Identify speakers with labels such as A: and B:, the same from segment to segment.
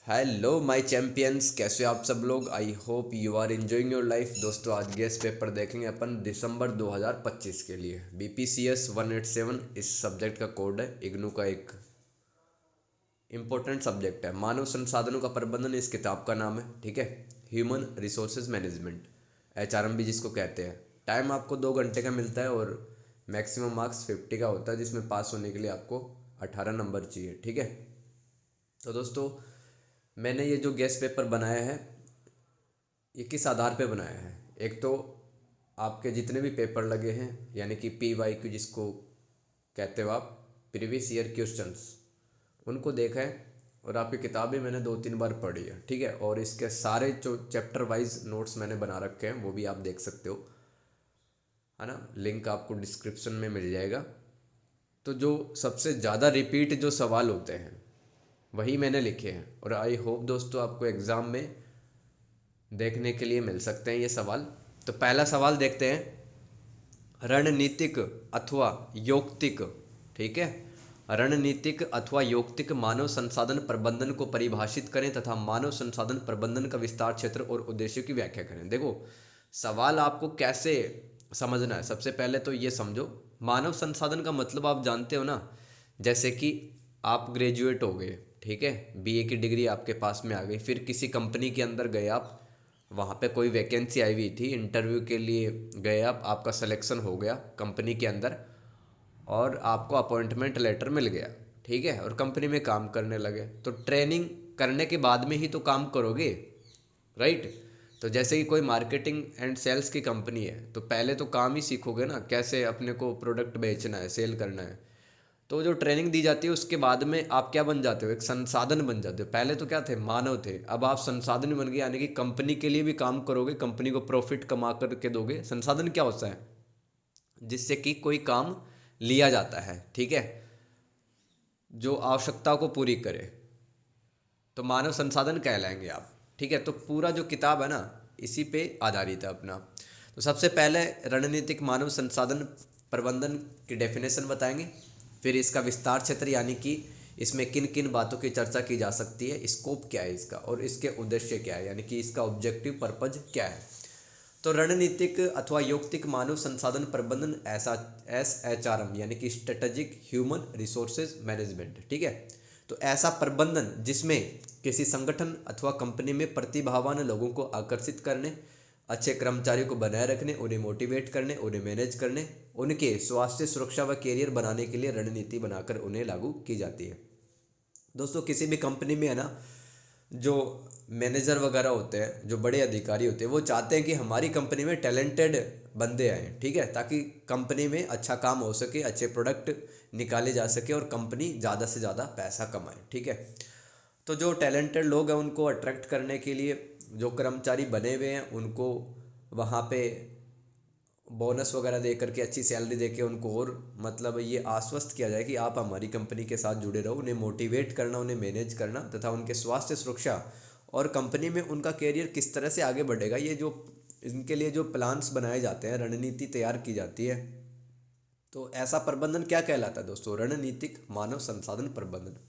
A: Hello my champions, कैसे हो आप सब लोग। I hope you are enjoying your life. दोस्तों, आज गेस्ट पेपर देखेंगे अपन दिसंबर 2025 के लिए। BPCS 187 इस सब्जेक्ट का कोड है। इग्नू का एक इम्पोर्टेंट सब्जेक्ट है। मानव संसाधनों का प्रबंधन इस किताब का नाम है। ठीक है, ह्यूमन रिसोर्सेज मैनेजमेंट, HRM भी जिसको कहते हैं। टाइम आपको 2 घंटे का मिलता है और मैक्सिमम मार्क्स 50 का होता है, जिसमें पास होने के लिए आपको 18 नंबर चाहिए। ठीक है, तो दोस्तों मैंने ये जो गेस्ट पेपर बनाया है ये किस आधार पे बनाया है। एक तो आपके जितने भी पेपर लगे हैं, यानी कि PYQ जिसको कहते हो आप, प्रीवियस ईयर क्वेश्चंस, उनको देखा है। और आपकी किताबें मैंने 2-3 बार पढ़ी है। ठीक है, और इसके सारे जो चैप्टर वाइज नोट्स मैंने बना रखे हैं वो भी आप देख सकते हो, है ना। लिंक आपको डिस्क्रिप्शन में मिल जाएगा। तो जो सबसे ज़्यादा रिपीट जो सवाल होते हैं वही मैंने लिखे हैं, और आई होप दोस्तों आपको एग्ज़ाम में देखने के लिए मिल सकते हैं ये सवाल। तो पहला सवाल देखते हैं, रणनीतिक अथवा यौक्तिक। ठीक है, रणनीतिक अथवा यौक्तिक मानव संसाधन प्रबंधन को परिभाषित करें तथा मानव संसाधन प्रबंधन का विस्तार क्षेत्र और उद्देश्य की व्याख्या करें। देखो, सवाल आपको कैसे समझना है। सबसे पहले तो ये समझो, मानव संसाधन का मतलब आप जानते हो ना। जैसे कि आप ग्रेजुएट हो गए, ठीक है, BA की डिग्री आपके पास में आ गई, फिर किसी कंपनी के अंदर गए आप, वहाँ पे कोई वैकेंसी आई हुई थी, इंटरव्यू के लिए गए आप, आपका सिलेक्शन हो गया कंपनी के अंदर और आपको अपॉइंटमेंट लेटर मिल गया। ठीक है, और कंपनी में काम करने लगे, तो ट्रेनिंग करने के बाद में ही तो काम करोगे, राइट। तो जैसे कि कोई मार्केटिंग एंड सेल्स की कंपनी है तो पहले तो काम ही सीखोगे ना, कैसे अपने को प्रोडक्ट बेचना है, सेल करना है। तो जो ट्रेनिंग दी जाती है उसके बाद में आप क्या बन जाते हो, एक संसाधन बन जाते हो। पहले तो क्या थे, मानव थे, अब आप संसाधन बन गए, यानी कि कंपनी के लिए भी काम करोगे, कंपनी को प्रॉफिट कमा करके दोगे। संसाधन क्या होता है, जिससे कि कोई काम लिया जाता है, ठीक है, जो आवश्यकता को पूरी करे, तो मानव संसाधन कहलाएंगे आप। ठीक है, तो पूरा जो किताब है ना इसी पे आधारित है अपना। तो सबसे पहले रणनीतिक मानव संसाधन प्रबंधन की डेफिनेशन बताएंगे, फिर इसका विस्तार क्षेत्र यानी कि इसमें किन किन बातों की चर्चा की जा सकती है, स्कोप क्या है इसका, और इसके उद्देश्य क्या है, यानी कि इसका ऑब्जेक्टिव पर्पज क्या है। तो रणनीतिक अथवा यौक्तिक मानव संसाधन प्रबंधन ऐसा SHRM यानी कि स्ट्रेटेजिक ह्यूमन रिसोर्सेज मैनेजमेंट। ठीक है, तो ऐसा प्रबंधन जिसमें किसी संगठन अथवा कंपनी में प्रतिभावान लोगों को आकर्षित करने, अच्छे कर्मचारियों को बनाए रखने, उन्हें मोटिवेट करने, उन्हें मैनेज करने, उनके स्वास्थ्य सुरक्षा व कैरियर बनाने के लिए रणनीति बनाकर उन्हें लागू की जाती है। दोस्तों, किसी भी कंपनी में है ना, जो मैनेजर वगैरह होते हैं, जो बड़े अधिकारी होते हैं, वो चाहते हैं कि हमारी कंपनी में टैलेंटेड बंदे आएँ। ठीक है, ताकि कंपनी में अच्छा काम हो सके, अच्छे प्रोडक्ट निकाले जा सके और कंपनी ज़्यादा से ज़्यादा पैसा कमाए। ठीक है, तो जो टैलेंटेड लोग हैं उनको अट्रैक्ट करने के लिए जो कर्मचारी बने हुए हैं उनको वहाँ पे बोनस वगैरह दे करके, अच्छी सैलरी दे के उनको और मतलब ये आश्वस्त किया जाए कि आप हमारी कंपनी के साथ जुड़े रहो। उन्हें मोटिवेट करना, उन्हें मैनेज करना तथा उनके स्वास्थ्य सुरक्षा और कंपनी में उनका कैरियर किस तरह से आगे बढ़ेगा, ये जो इनके लिए जो प्लान्स बनाए जाते हैं, रणनीति तैयार की जाती है। तो ऐसा प्रबंधन क्या कहलाता है दोस्तों, रणनीतिक मानव संसाधन प्रबंधन।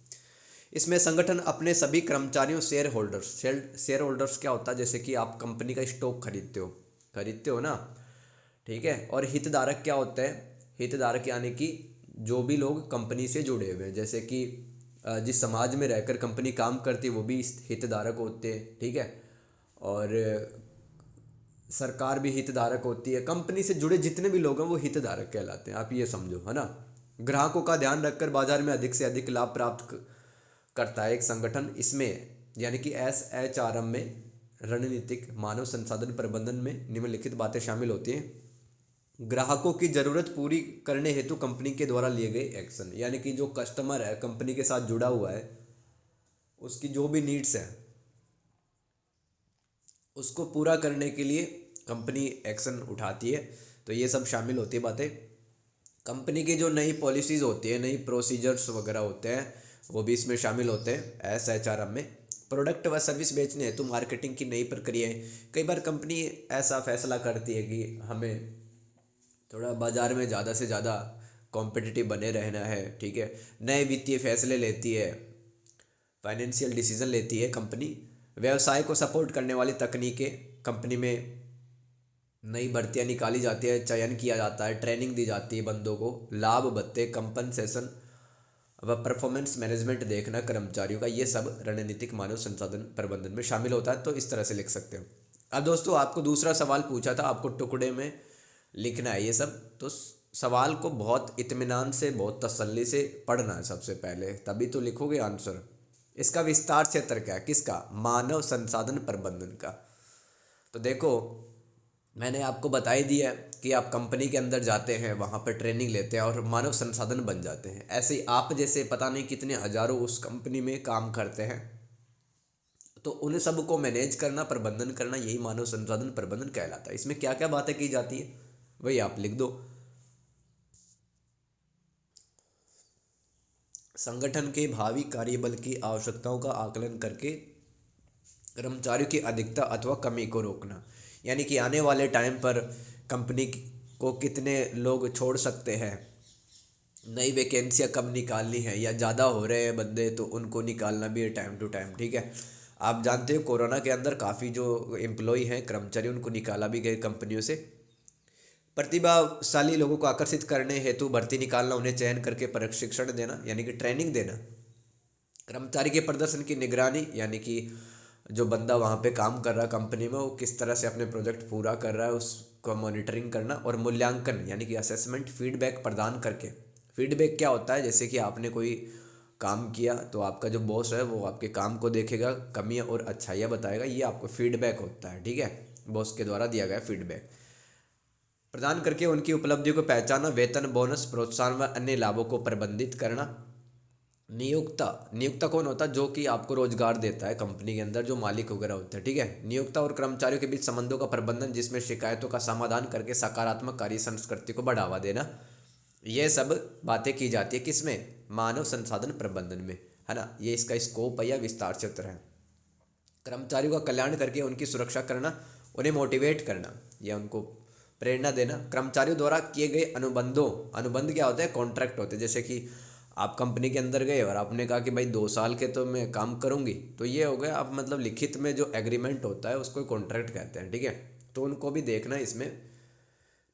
A: इसमें संगठन अपने सभी कर्मचारियों, शेयर होल्डर्स क्या होता है, जैसे कि आप कंपनी का स्टॉक खरीदते हो ना। ठीक है, और हितधारक क्या होते हैं, हितधारक यानी कि जो भी लोग कंपनी से जुड़े हुए हैं, जैसे कि जिस समाज में रहकर कंपनी काम करती है वो भी हितधारक होते हैं। ठीक है, और सरकार भी हितधारक होती है। कंपनी से जुड़े जितने भी लोग हैं वो हितधारक कहलाते हैं, आप ये समझो, है ना। ग्राहकों का ध्यान रखकर बाजार में अधिक से अधिक लाभ प्राप्त करता है एक संगठन। इसमें यानी कि SHRM में रणनीतिक मानव संसाधन प्रबंधन में निम्नलिखित बातें शामिल होती हैं। ग्राहकों की ज़रूरत पूरी करने हेतु कंपनी के द्वारा लिए गए एक्शन, यानी कि जो कस्टमर है कंपनी के साथ जुड़ा हुआ है, उसकी जो भी नीड्स है उसको पूरा करने के लिए कंपनी एक्शन उठाती है। तो ये सब शामिल होती है बातें। कंपनी की जो नई पॉलिसीज़ होती है, नई प्रोसीजर्स वगैरह होते हैं, वो भी इसमें शामिल होते हैं SHRM में। प्रोडक्ट व सर्विस बेचने हेतु मार्केटिंग की नई प्रक्रियाएं। कई बार कंपनी ऐसा फैसला करती है कि हमें थोड़ा बाज़ार में ज़्यादा से ज़्यादा कॉम्पिटिटिव बने रहना है। ठीक है, नए वित्तीय फैसले लेती है, फाइनेंशियल डिसीजन लेती है कंपनी। व्यवसाय को सपोर्ट करने वाली तकनीकें, कंपनी में नई भर्तियां निकाली जाती है, चयन किया जाता है, ट्रेनिंग दी जाती है बंदों को, लाभ भत्ते, कंपनसेशन व परफॉर्मेंस मैनेजमेंट देखना कर्मचारियों का, ये सब रणनीतिक मानव संसाधन प्रबंधन में शामिल होता है। तो इस तरह से लिख सकते हो। अब दोस्तों आपको दूसरा सवाल पूछा था, आपको टुकड़े में लिखना है ये सब। तो सवाल को बहुत इत्मीनान से, बहुत तसल्ली से पढ़ना है सबसे पहले, तभी तो लिखोगे आंसर। इसका विस्तार क्षेत्र क्या है, किसका? मानव संसाधन प्रबंधन का। तो देखो मैंने आपको बता ही दिया है कि आप कंपनी के अंदर जाते हैं, वहाँ पर ट्रेनिंग लेते हैं और मानव संसाधन बन जाते हैं। ऐसे ही आप जैसे पता नहीं कितने हजारों उस कंपनी में काम करते हैं, तो उन सब को मैनेज करना, प्रबंधन करना, यही मानव संसाधन प्रबंधन कहलाता है। इसमें क्या क्या बातें की जाती है वही आप लिख दो। संगठन के भावी कार्यबल की आवश्यकताओं का आकलन करके कर्मचारियों की अधिकता अथवा कमी को रोकना, यानी कि आने वाले टाइम पर कंपनी को कितने लोग छोड़ सकते हैं, नई वैकेंसियाँ कब निकालनी है, या ज़्यादा हो रहे हैं बंदे तो उनको निकालना भी है टाइम टू टाइम। ठीक है, आप जानते हो कोरोना के अंदर काफ़ी जो एम्प्लॉय हैं, कर्मचारी, उनको निकाला भी गए कंपनियों से। प्रतिभाशाली लोगों को आकर्षित करने हेतु भर्ती निकालना, उन्हें चयन करके प्रशिक्षण देना यानी कि ट्रेनिंग देना, कर्मचारी के प्रदर्शन की निगरानी, यानी कि जो बंदा वहाँ पे काम कर रहा है कंपनी में, वो किस तरह से अपने प्रोजेक्ट पूरा कर रहा है उसको मॉनिटरिंग करना, और मूल्यांकन यानी कि असेसमेंट, फीडबैक प्रदान करके। फीडबैक क्या होता है? जैसे कि आपने कोई काम किया तो आपका जो बॉस है वो आपके काम को देखेगा, कमियां और अच्छाइयाँ बताएगा, ये आपको फीडबैक होता है। ठीक है, बॉस के द्वारा दिया गया फीडबैक प्रदान करके उनकी उपलब्धियों को पहचानना, वेतन, बोनस, प्रोत्साहन व अन्य लाभों को प्रबंधित करना। नियोक्ता, नियोक्ता कौन होता है? जो कि आपको रोजगार देता है कंपनी के अंदर, जो मालिक वगैरह होते हैं। ठीक है, नियोक्ता और कर्मचारियों के बीच संबंधों का प्रबंधन, जिसमें शिकायतों का समाधान करके सकारात्मक कार्य संस्कृति को बढ़ावा देना। ये सब बातें की जाती है किसमें? मानव संसाधन प्रबंधन में, है ना। ये इसका स्कोप है या विस्तार क्षेत्र है। कर्मचारियों का कल्याण करके उनकी सुरक्षा करना, उन्हें मोटिवेट करना या उनको प्रेरणा देना। कर्मचारियों द्वारा किए गए अनुबंधों, अनुबंध क्या होते हैं? कॉन्ट्रैक्ट होते हैं। जैसे कि आप कंपनी के अंदर गए और आपने कहा कि भाई 2 साल के तो मैं काम करूंगी, तो ये हो गया, आप मतलब लिखित में जो एग्रीमेंट होता है उसको कॉन्ट्रैक्ट कहते हैं। ठीक है, तो उनको भी देखना है इसमें।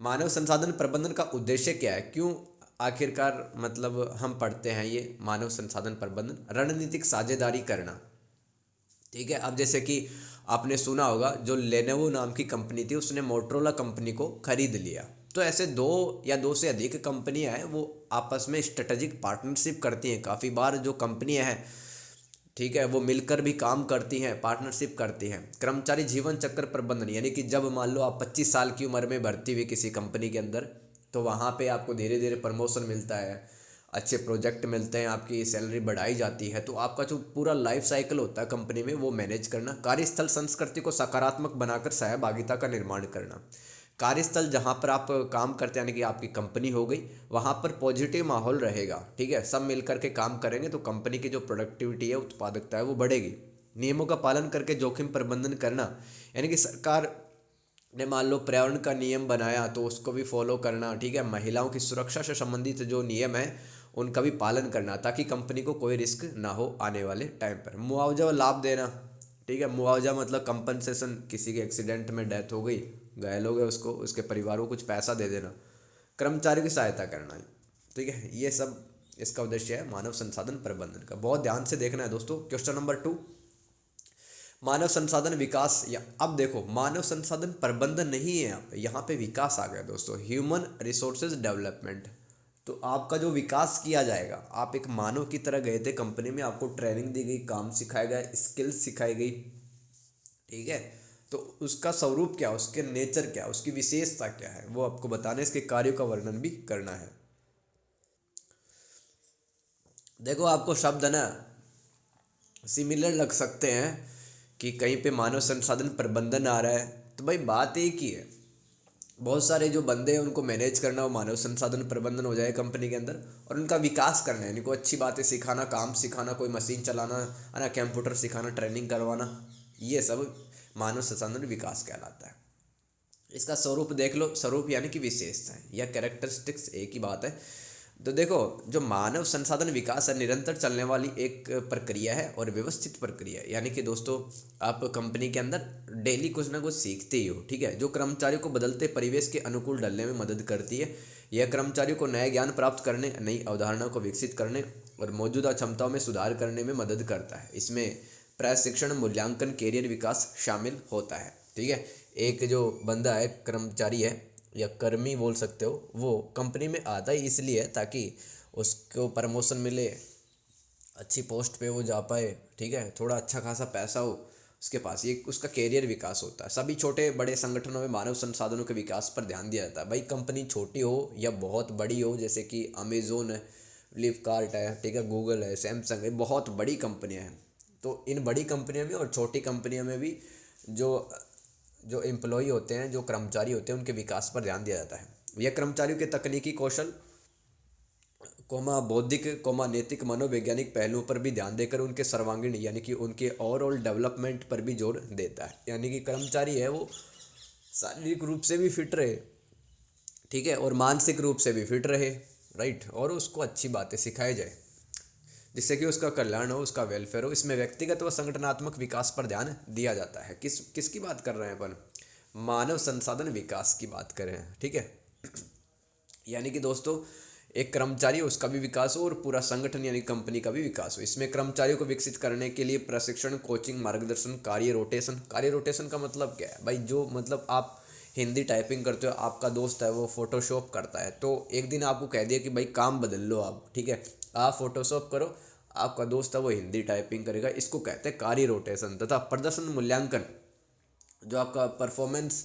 A: मानव संसाधन प्रबंधन का उद्देश्य क्या है, क्यों आखिरकार मतलब हम पढ़ते हैं ये मानव संसाधन प्रबंधन? रणनीतिक साझेदारी करना। ठीक है, अब जैसे कि आपने सुना होगा जो लेनोवो नाम की कंपनी थी, उसने मोटरोला कंपनी को खरीद लिया। तो ऐसे दो या दो से अधिक कंपनियां हैं, वो आपस में स्ट्रेटेजिक पार्टनरशिप करती हैं। काफ़ी बार जो कंपनियां हैं, ठीक है, वो मिलकर भी काम करती हैं, पार्टनरशिप करती हैं। कर्मचारी जीवन चक्र प्रबंधन, यानी कि जब मान लो आप 25 साल की उम्र में भर्ती हुई किसी कंपनी के अंदर, तो वहाँ पे आपको धीरे धीरे प्रमोशन मिलता है, अच्छे प्रोजेक्ट मिलते हैं, आपकी सैलरी बढ़ाई जाती है। तो आपका जो पूरा लाइफ साइकिल होता है कंपनी में, वो मैनेज करना। कार्यस्थल संस्कृति को सकारात्मक बनाकर सहभागिता का निर्माण करना। कार्यस्थल जहाँ पर आप काम करते हैं, यानी कि आपकी कंपनी हो गई, वहाँ पर पॉजिटिव माहौल रहेगा। ठीक है, सब मिलकर के काम करेंगे तो कंपनी की जो प्रोडक्टिविटी है, उत्पादकता है, वो बढ़ेगी। नियमों का पालन करके जोखिम प्रबंधन करना, यानी कि सरकार ने मान लो पर्यावरण का नियम बनाया तो उसको भी फॉलो करना। ठीक है, महिलाओं की सुरक्षा से संबंधित जो नियम है उनका भी पालन करना, ताकि कंपनी को कोई रिस्क ना हो आने वाले टाइम पर। मुआवजा व लाभ देना। ठीक है, मुआवजा मतलब कंपनसेशन, किसी के एक्सीडेंट में डेथ हो गई, घायल हो गए, उसको, उसके परिवार को कुछ पैसा दे देना। कर्मचारियों की सहायता करना। ठीक है, ये सब इसका उद्देश्य है मानव संसाधन प्रबंधन का। बहुत ध्यान से देखना है दोस्तों। क्वेश्चन नंबर 2, मानव संसाधन विकास, या अब देखो मानव संसाधन प्रबंधन नहीं है, यहाँ पे विकास आ गया दोस्तों, ह्यूमन रिसोर्सेज डेवलपमेंट। तो आपका जो विकास किया जाएगा, आप एक मानव की तरह गए थे कंपनी में, आपको ट्रेनिंग दी गई, काम सिखाया गया, स्किल्स सिखाई गई। ठीक है, तो उसका स्वरूप क्या, उसके नेचर क्या, उसकी विशेषता क्या है, वो आपको बताना है, इसके कार्यों का वर्णन भी करना है। देखो आपको शब्द है ना सिमिलर लग सकते हैं कि कहीं पे मानव संसाधन प्रबंधन आ रहा है, तो भाई बात एक ही है। बहुत सारे जो बंदे हैं उनको मैनेज करना, वो मानव संसाधन प्रबंधन हो जाए कंपनी के अंदर, और उनका विकास करना है, इनको अच्छी बातें सिखाना, काम सिखाना, कोई मशीन चलाना है ना, कंप्यूटर सिखाना, ट्रेनिंग करवाना, ये सब मानव संसाधन विकास कहलाता है। इसका स्वरूप देख लो, स्वरूप यानी कि विशेषताएं या कैरेक्टरिस्टिक्स, एक ही बात है। तो देखो, जो मानव संसाधन विकास है निरंतर चलने वाली एक प्रक्रिया है और व्यवस्थित प्रक्रिया है। यानी कि दोस्तों, आप कंपनी के अंदर डेली कुछ ना कुछ सीखते ही हो, ठीक है, जो कर्मचारियों को बदलते परिवेश के अनुकूल ढलने में मदद करती है। यह कर्मचारियों को नए ज्ञान प्राप्त करने, नई अवधारणाओं को विकसित करने और मौजूदा क्षमताओं में सुधार करने में मदद करता है। इसमें प्रशिक्षण, मूल्यांकन, कैरियर विकास शामिल होता है, ठीक है। एक जो बंदा है, कर्मचारी है या कर्मी बोल सकते हो, वो कंपनी में आता ही इसलिए है ताकि उसको प्रमोशन मिले, अच्छी पोस्ट पे वो जा पाए, ठीक है, थोड़ा अच्छा खासा पैसा हो उसके पास, ये उसका कैरियर विकास होता है। सभी छोटे बड़े संगठनों में मानव संसाधनों के विकास पर ध्यान दिया जाता है। भाई कंपनी छोटी हो या बहुत बड़ी हो, जैसे कि अमेज़ोन है, फ्लिपकार्ट है, ठीक है, गूगल है, सैमसंग है, बहुत बड़ी कंपनियां हैं। तो इन बड़ी कंपनियों में और छोटी कंपनियों में भी जो जो एम्प्लॉय होते हैं, जो कर्मचारी होते हैं, उनके विकास पर ध्यान दिया जाता है। यह कर्मचारियों के तकनीकी कौशल, बौद्धिक, नैतिक, मनोवैज्ञानिक पहलुओं पर भी ध्यान देकर उनके सर्वांगीण यानी कि उनके ओवरऑल डेवलपमेंट पर भी जोर देता है। यानी कि कर्मचारी है वो शारीरिक रूप से भी फिट रहे, ठीक है, और मानसिक रूप से भी फिट रहे, राइट, और उसको अच्छी बातें सिखाई जाए जिससे कि उसका कल्याण हो, उसका वेलफेयर हो। इसमें व्यक्तिगत व संगठनात्मक विकास पर ध्यान दिया जाता है। किसकी बात कर रहे हैं अपन? मानव संसाधन विकास की बात कर रहे हैं, ठीक है। यानी कि दोस्तों, एक कर्मचारी उसका भी विकास हो और पूरा संगठन यानी कंपनी का भी विकास हो। इसमें कर्मचारियों को विकसित करने के लिए प्रशिक्षण, कोचिंग, मार्गदर्शन, कार्य रोटेशन। कार्य रोटेशन का मतलब क्या है भाई? जो मतलब आप हिंदी टाइपिंग करते हो, आपका दोस्त है वो फोटोशॉप करता है, तो एक दिन आपको कह दिया कि भाई काम बदल लो आप, ठीक है, आप फोटोशॉप करो, आपका दोस्त है वो हिंदी टाइपिंग करेगा। इसको कहते हैं कार्य रोटेशन। तथा प्रदर्शन मूल्यांकन, जो आपका परफॉर्मेंस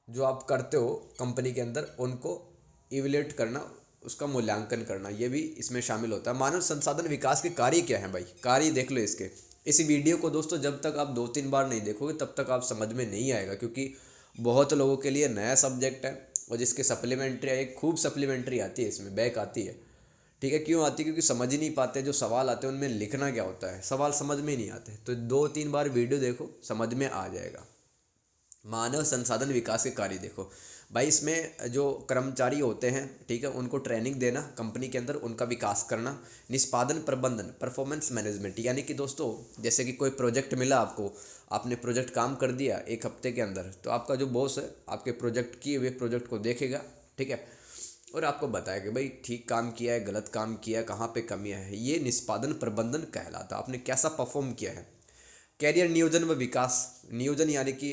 A: जो आप करते हो कंपनी के अंदर, उनको इवेल्युएट करना, उसका मूल्यांकन करना, ये भी इसमें शामिल होता है। मानव संसाधन विकास के कार्य क्या है भाई? कार्य देख लो इसके। इस वीडियो को दोस्तों जब तक आप 2-3 बार नहीं देखोगे तब तक आप समझ में नहीं आएगा, क्योंकि बहुत लोगों के लिए नया सब्जेक्ट है और जिसके सप्लीमेंट्री एक खूब सप्लीमेंट्री आती है, इसमें बैक आती है, ठीक है। क्यों आती है? क्योंकि समझ ही नहीं पाते, जो सवाल आते हैं उनमें लिखना क्या होता है, सवाल समझ में ही नहीं आते। तो 2-3 बार वीडियो देखो, समझ में आ जाएगा। मानव संसाधन विकास के कार्य देखो भाई, इसमें जो कर्मचारी होते हैं, ठीक है, उनको ट्रेनिंग देना, कंपनी के अंदर उनका विकास करना, निष्पादन प्रबंधन, परफॉर्मेंस मैनेजमेंट। यानी कि दोस्तों, जैसे कि कोई प्रोजेक्ट मिला आपको, आपने प्रोजेक्ट काम कर दिया 1 हफ्ते के अंदर, तो आपका जो बॉस है आपके प्रोजेक्ट किए हुए प्रोजेक्ट को देखेगा, ठीक है, और आपको बताया कि भाई ठीक काम किया है, गलत काम किया है, कहाँ पे कमियां है। ये निष्पादन प्रबंधन कहलाता है, आपने कैसा परफॉर्म किया है। कैरियर नियोजन व विकास। नियोजन यानी कि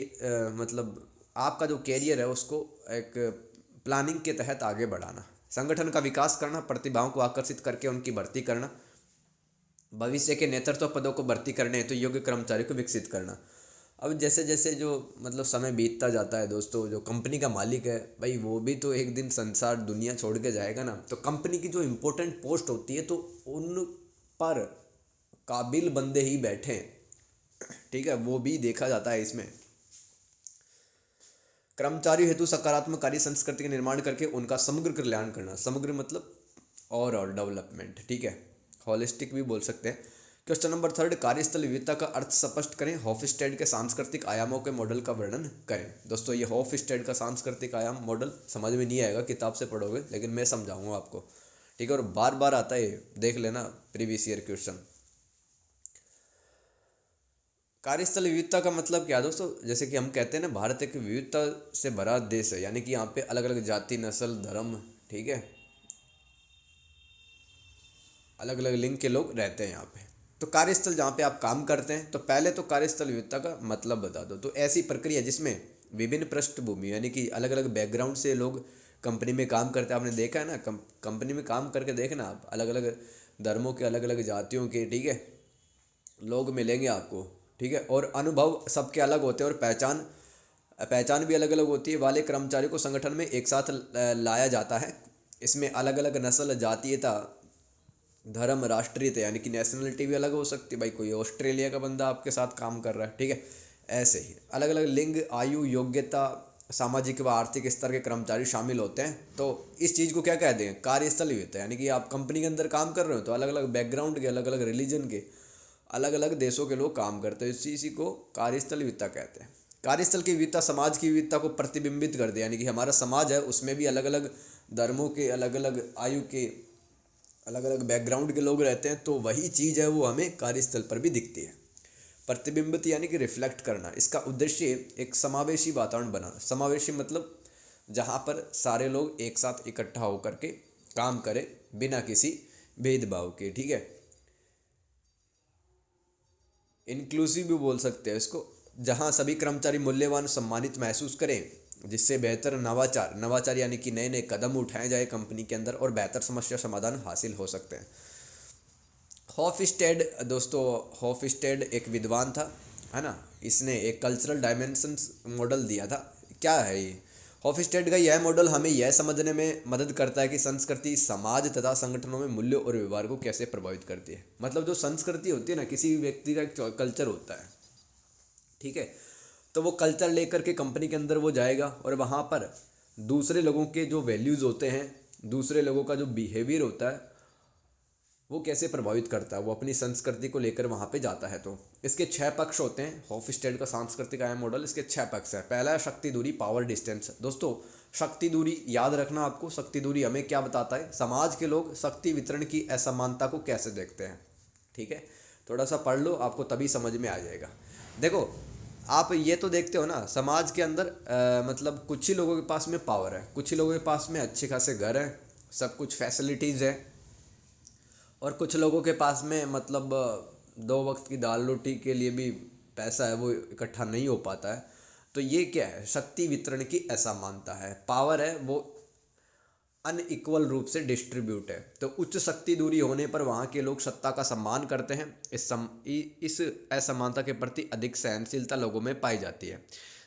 A: मतलब आपका जो कैरियर है उसको एक प्लानिंग के तहत आगे बढ़ाना, संगठन का विकास करना, प्रतिभाओं को आकर्षित करके उनकी भर्ती करना, भविष्य के नेतृत्व पदों को भर्ती करने हेतु योग्य कर्मचारियों को विकसित करना। अब जैसे जैसे जो मतलब समय बीतता जाता है दोस्तों, जो कंपनी का मालिक है भाई, वो भी तो एक दिन संसार दुनिया छोड़ के जाएगा ना। तो कंपनी की जो इम्पोर्टेंट पोस्ट होती है, तो उन पर काबिल बंदे ही बैठे हैं, ठीक है, वो भी देखा जाता है इसमें। कर्मचारी हेतु सकारात्मक कार्य संस्कृति का निर्माण करके उनका समग्र कल्याण करना। समग्र मतलब ओवरऑल डेवलपमेंट, ठीक है, होलिस्टिक भी बोल सकते हैं। क्वेश्चन नंबर 3, कार्यस्थल विविधता का अर्थ स्पष्ट करें। हॉफस्टाइड के सांस्कृतिक आयामों के मॉडल का वर्णन करें। दोस्तों, ये हॉफस्टाइड का सांस्कृतिक आयाम मॉडल समझ में नहीं आएगा, किताब से पढ़ोगे, लेकिन मैं समझाऊंगा आपको, ठीक है, और बार बार आता है, देख लेना प्रीवियस ईयर क्वेश्चन। कार्यस्थल विविधता का मतलब क्या है दोस्तों? जैसे कि हम कहते हैं ना, भारत एक विविधता से भरा देश है, यानी कि यहाँ पे अलग अलग जाति, नस्ल, धर्म, ठीक है, अलग अलग लिंग के लोग रहते हैं यहाँ पे। तो कार्यस्थल जहाँ पे आप काम करते हैं, तो पहले तो कार्यस्थल विविधता का मतलब बता दो। तो ऐसी प्रक्रिया जिसमें विभिन्न पृष्ठभूमि यानी कि अलग अलग बैकग्राउंड से लोग कंपनी में काम करते हैं। आपने देखा है ना, कंपनी में काम करके देखना आप, अलग अलग धर्मों के, अलग अलग जातियों के, ठीक है, लोग मिलेंगे आपको, ठीक है, और अनुभव सबके अलग होते हैं और पहचान पहचान भी अलग अलग होती है। वाले कर्मचारियों को संगठन में एक साथ लाया जाता है। इसमें अलग अलग नस्ल, जातीयता, धर्म, राष्ट्रीयता यानी कि नेशनलिटी भी अलग हो सकती है। भाई कोई ऑस्ट्रेलिया का बंदा आपके साथ काम कर रहा है, ठीक है, ऐसे ही अलग अलग लिंग, आयु, योग्यता, सामाजिक व आर्थिक स्तर के कर्मचारी शामिल होते हैं। तो इस चीज़ को क्या कहते हैं? कार्यस्थल विविधता। यानी कि आप कंपनी के अंदर काम कर रहे हो तो अलग अलग बैकग्राउंड के, अलग अलग रिलीजन के, अलग अलग देशों के लोग काम करते हैं, इसी को कार्यस्थल विविधता कहते हैं। कार्यस्थल की विविधता समाज की विविधता को प्रतिबिंबित करती है, यानी कि हमारा समाज है उसमें भी अलग अलग धर्मों के, अलग अलग आयु के, अलग अलग बैकग्राउंड के लोग रहते हैं, तो वही चीज़ है वो हमें कार्यस्थल पर भी दिखती है। प्रतिबिंबित यानी कि रिफ्लेक्ट करना, इसका उद्देश्य एक समावेशी वातावरण बनाना। समावेशी मतलब जहाँ पर सारे लोग एक साथ इकट्ठा होकर के काम करें बिना किसी भेदभाव के, ठीक है। इंक्लूसिव भी बोल सकते हैं इसको, जहाँ सभी कर्मचारी मूल्यवान सम्मानित महसूस करें, जिससे बेहतर नवाचार, नवाचार यानी कि नए नए कदम उठाए जाए कंपनी के अंदर और बेहतर समस्या समाधान हासिल हो सकते हैं। हॉफस्टेड दोस्तों, हॉफस्टेड एक विद्वान था, है ना। इसने एक कल्चरल डायमेंशंस मॉडल दिया था। क्या है ये हॉफस्टेड का? यह मॉडल हमें यह समझने में मदद करता है कि संस्कृति समाज तथा संगठनों में मूल्य और व्यवहार को कैसे प्रभावित करती है। मतलब जो संस्कृति होती है ना, किसी भी व्यक्ति का एक कल्चर होता है, ठीक है। तो वो कल्चर लेकर के कंपनी के अंदर वो जाएगा और वहाँ पर दूसरे लोगों के जो वैल्यूज़ होते हैं, दूसरे लोगों का जो बिहेवियर होता है, वो कैसे प्रभावित करता है, वो अपनी संस्कृति को लेकर वहाँ पे जाता है। तो इसके 6 पक्ष होते हैं। हॉफस्टेड का सांस्कृतिक आयाम मॉडल, इसके 6 पक्ष है। पहला है शक्ति दूरी, पावर डिस्टेंस। दोस्तों शक्ति दूरी याद रखना आपको। शक्ति दूरी हमें क्या बताता है? समाज के लोग शक्ति वितरण की असमानता को कैसे देखते हैं, ठीक है। थोड़ा सा पढ़ लो, आपको तभी समझ में आ जाएगा। देखो आप ये तो देखते हो ना, समाज के अंदर मतलब कुछ ही लोगों के पास में पावर है, कुछ ही लोगों के पास में अच्छे खासे घर हैं, सब कुछ फैसिलिटीज़ है, और कुछ लोगों के पास में मतलब 2 वक्त की दाल रोटी के लिए भी पैसा है, वो इकट्ठा नहीं हो पाता है। तो ये क्या है? शक्ति वितरण की असमानता है। पावर है वो अनइक्वल रूप से डिस्ट्रीब्यूट है। तो उच्च शक्ति दूरी होने पर वहाँ के लोग सत्ता का सम्मान करते हैं। इस असमानता के प्रति अधिक सहनशीलता लोगों में पाई जाती है।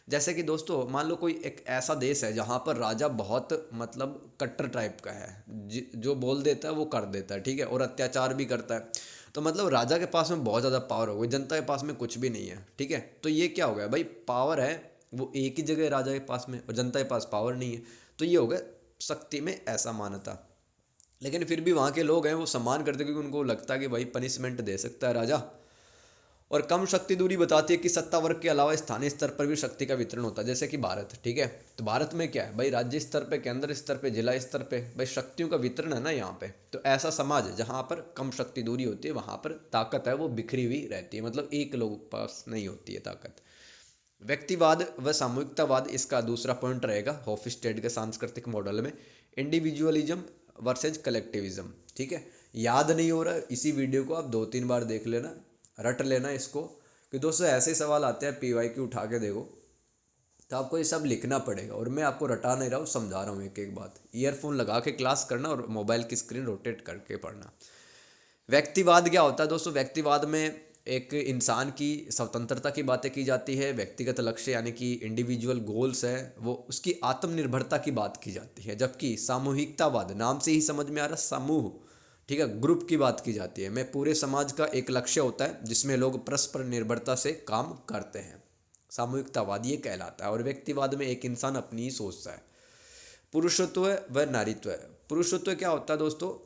A: जैसे कि दोस्तों मान लो कोई एक ऐसा देश है जहाँ पर राजा बहुत मतलब कट्टर टाइप का है, जो बोल देता है वो कर देता है, ठीक है, और अत्याचार भी करता है। तो मतलब राजा के पास में बहुत ज़्यादा पावर हो गई, जनता के पास में कुछ भी नहीं है, ठीक है। तो ये क्या हो गया भाई? पावर है वो एक ही जगह राजा के पास में, और जनता के पास पावर नहीं है। तो ये हो गया शक्ति में ऐसा मानता। लेकिन फिर भी वहाँ के लोग हैं वो सम्मान करते, क्योंकि उनको लगता है कि भाई पनिशमेंट दे सकता है राजा। और कम शक्ति दूरी बताती है कि सत्ता वर्ग के अलावा स्थानीय स्तर पर भी शक्ति का वितरण होता है, जैसे कि भारत, ठीक है। तो भारत में क्या है भाई? राज्य स्तर पे, केंद्र स्तर पे, जिला स्तर पे भाई शक्तियों का वितरण है ना यहाँ पे। तो ऐसा समाज जहाँ पर कम शक्ति दूरी होती है, वहाँ पर ताकत है वो बिखरी हुई रहती है, मतलब एक लोग पास नहीं होती है ताकत। व्यक्तिवाद व सामूहिकतावाद इसका दूसरा पॉइंट रहेगा हॉफस्टेड के सांस्कृतिक मॉडल में। इंडिविजुअलिज्म वर्सेज कलेक्टिविज्म, ठीक है। याद नहीं हो रहा, इसी वीडियो को आप 2-3 बार देख लेना, रट लेना इसको, कि दोस्तों ऐसे सवाल आते हैं PYQ उठा के देखो, तो आपको ये सब लिखना पड़ेगा। और मैं आपको रटा नहीं रहा हूँ, समझा रहा हूँ एक एक बात। ईयरफोन लगा के क्लास करना और मोबाइल की स्क्रीन रोटेट करके पढ़ना। व्यक्तिवाद क्या होता है दोस्तों? व्यक्तिवाद में एक इंसान की स्वतंत्रता की बातें की जाती है, व्यक्तिगत लक्ष्य यानी कि इंडिविजुअल गोल्स है वो, उसकी आत्मनिर्भरता की बात की जाती है। जबकि सामूहिकतावाद, नाम से ही समझ में आ रहा, समूह, ठीक है, ग्रुप की बात की जाती है। में पूरे समाज का एक लक्ष्य होता है जिसमें लोग परस्पर निर्भरता से काम करते हैं। सामूहिकतावाद ये कहलाता है। और व्यक्तिवाद में एक इंसान अपनी ही सोचता है। पुरुषत्व व नारीत्व। पुरुषत्व क्या होता है दोस्तों?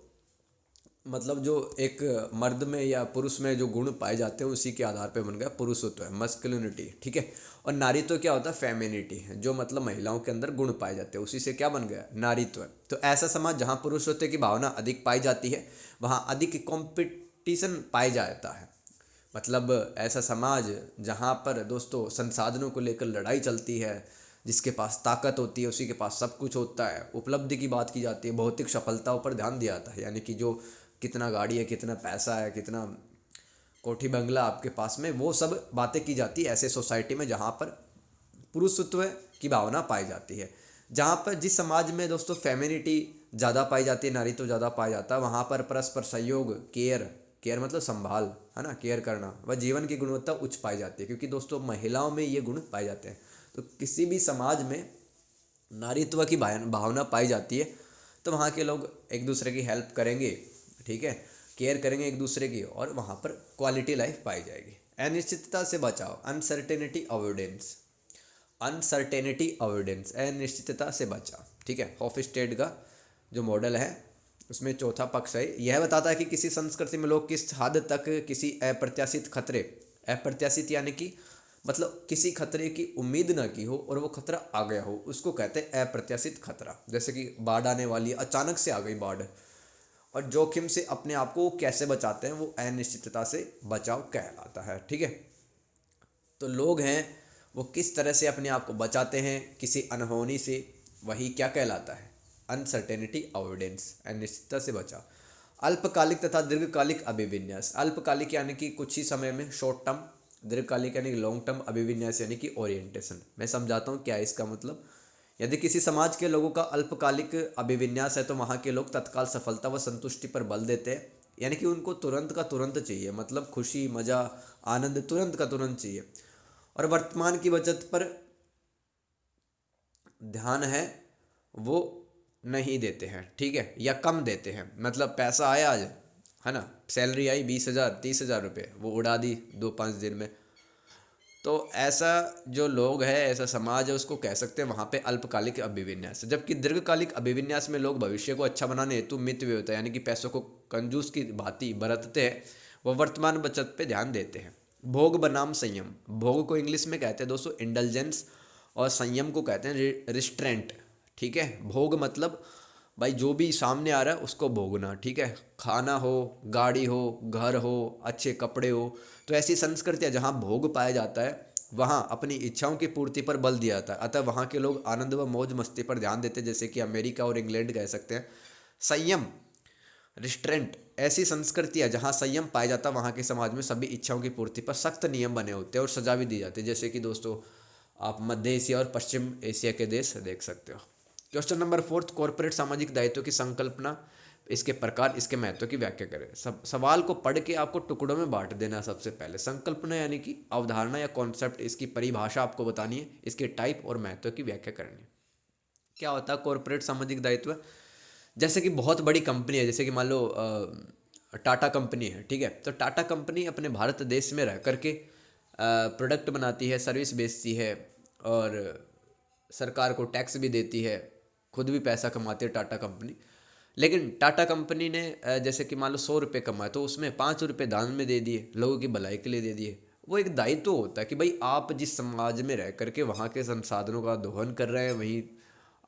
A: मतलब जो एक मर्द में या पुरुष में जो गुण पाए जाते हैं उसी के आधार पे बन गया पुरुषत्व है, मस्कुलिनिटी, ठीक है। और नारीत्व क्या होता है? फेमिनिटी, जो मतलब महिलाओं के अंदर गुण पाए जाते हैं, उसी से क्या बन गया? नारीत्व। तो ऐसा समाज जहाँ पुरुषत्व की भावना अधिक पाई जाती है वहाँ अधिक कंपटीशन पाया जाता है। मतलब ऐसा समाज जहाँ पर दोस्तों संसाधनों को लेकर लड़ाई चलती है, जिसके पास ताकत होती है उसी के पास सब कुछ होता है। उपलब्धि की बात की जाती है, भौतिक सफलताओं पर ध्यान दिया जाता है, यानी कि जो कितना गाड़ी है, कितना पैसा है, कितना कोठी बंगला आपके पास में, वो सब बातें की जाती है ऐसे सोसाइटी में जहाँ पर पुरुषत्व की भावना पाई जाती है। जहाँ पर जिस समाज में दोस्तों फेमिनिटी ज़्यादा पाई जाती है, नारीत्व ज़्यादा पाया जाता है, वहाँ पर परस्पर सहयोग, केयर, केयर मतलब संभाल, है ना, केयर करना, व जीवन की गुणवत्ता उच्च पाई जाती है, क्योंकि दोस्तों महिलाओं में ये गुण पाए जाते हैं। तो किसी भी समाज में नारीत्व की भावना पाई जाती है तो वहाँ के लोग एक दूसरे की हेल्प करेंगे, ठीक है, केयर करेंगे एक दूसरे की, और वहाँ पर क्वालिटी लाइफ पाई जाएगी। अनिश्चितता से बचाव, अनसर्टेनिटी अवॉइडेंस, अनसर्टेनिटी अवॉइडेंस, अनिश्चितता से बचाव, ठीक है। हॉफस्टेड का जो मॉडल है उसमें चौथा पक्ष है, यह बताता है कि किसी संस्कृति में लोग किस हद तक किसी अप्रत्याशित खतरे, अप्रत्याशित यानी कि मतलब किसी खतरे की उम्मीद ना की हो और वो खतरा आ गया हो, उसको कहते हैं अप्रत्याशित खतरा। जैसे कि बाढ़ आने वाली है, अचानक से आ गई बाढ़, और जोखिम से अपने आप को कैसे बचाते हैं, वो अनिश्चितता से बचाव कहलाता है। ठीक है, तो लोग हैं वो किस तरह से अपने आप को बचाते हैं किसी अनहोनी से, वही क्या कहलाता है, अनसर्टेनिटी अवॉइडेंस, अनिश्चितता से बचाव। अल्पकालिक तथा दीर्घकालिक अभिविन्यास। अल्पकालिक यानी कि कुछ ही समय में, शॉर्ट टर्म। दीर्घकालिक यानी कि लॉन्ग टर्म। अभिविन्यास यानी कि ओरिएंटेशन। मैं समझाता हूँ क्या है इसका मतलब। यदि किसी समाज के लोगों का अल्पकालिक अभिविन्यास है तो वहाँ के लोग तत्काल सफलता व संतुष्टि पर बल देते हैं, यानी कि उनको तुरंत का तुरंत चाहिए, मतलब खुशी, मज़ा, आनंद तुरंत का तुरंत चाहिए। और वर्तमान की बचत पर ध्यान है वो नहीं देते हैं, ठीक है, या कम देते हैं। मतलब पैसा आया आज, है ना, सैलरी आई 20,000 30,000 रुपये, वो उड़ा दी 2-5 दिन में। तो ऐसा जो लोग है, ऐसा समाज है, उसको कह सकते हैं वहाँ पे अल्पकालिक अभिविन्यास। जबकि दीर्घकालिक अभिविन्यास में लोग भविष्य को अच्छा बनाने हेतु मित व्यवता यानी कि पैसों को कंजूस की भांति बरतते हैं, वो वर्तमान बचत पे ध्यान देते हैं। भोग बनाम संयम। भोग को इंग्लिश में कहते हैं दोस्तों इंडल्जेंस, और संयम को कहते हैं रिस्ट्रेंट। ठीक है, भोग मतलब भाई जो भी सामने आ रहा है उसको भोगना, ठीक है, खाना हो, गाड़ी हो, घर हो, अच्छे कपड़े हो। तो ऐसी संस्कृतियाँ जहाँ भोग पाया जाता है वहाँ अपनी इच्छाओं की पूर्ति पर बल दिया जाता है, अतः वहाँ के लोग आनंद व मौज मस्ती पर ध्यान देते हैं, जैसे कि अमेरिका और इंग्लैंड कह सकते हैं। संयम, रिस्ट्रेंट, ऐसी संस्कृतियाँ जहाँ संयम पाया जाता है, वहाँ के समाज में सभी इच्छाओं की पूर्ति पर सख्त नियम बने होते हैं और सजा भी दी जाती है, जैसे कि दोस्तों आप मध्य एशिया और पश्चिम एशिया के देश देख सकते हो। क्वेश्चन नंबर 4, कॉर्पोरेट सामाजिक दायित्व की संकल्पना, इसके प्रकार, इसके महत्व की व्याख्या करें। सवाल को पढ़ के आपको टुकड़ों में बांट देना है। सबसे पहले संकल्पना यानी कि अवधारणा या कॉन्सेप्ट, इसकी परिभाषा आपको बतानी है, इसके टाइप और महत्व की व्याख्या करनी है। क्या होता है कॉर्पोरेट सामाजिक दायित्व? जैसे कि बहुत बड़ी कंपनी है, जैसे कि मान लो टाटा कंपनी है, ठीक है, तो टाटा कंपनी अपने भारत देश में रह करके प्रोडक्ट बनाती है, सर्विस बेचती है, और सरकार को टैक्स भी देती है, खुद भी पैसा कमाती है टाटा कंपनी। लेकिन टाटा कंपनी ने जैसे कि मान लो 100 रुपये कमाए, तो उसमें 5 रुपये दान में दे दिए, लोगों की भलाई के लिए दे दिए। वो एक दायित्व होता है कि भाई आप जिस समाज में रह करके वहाँ के संसाधनों का दोहन कर रहे हैं, वहीं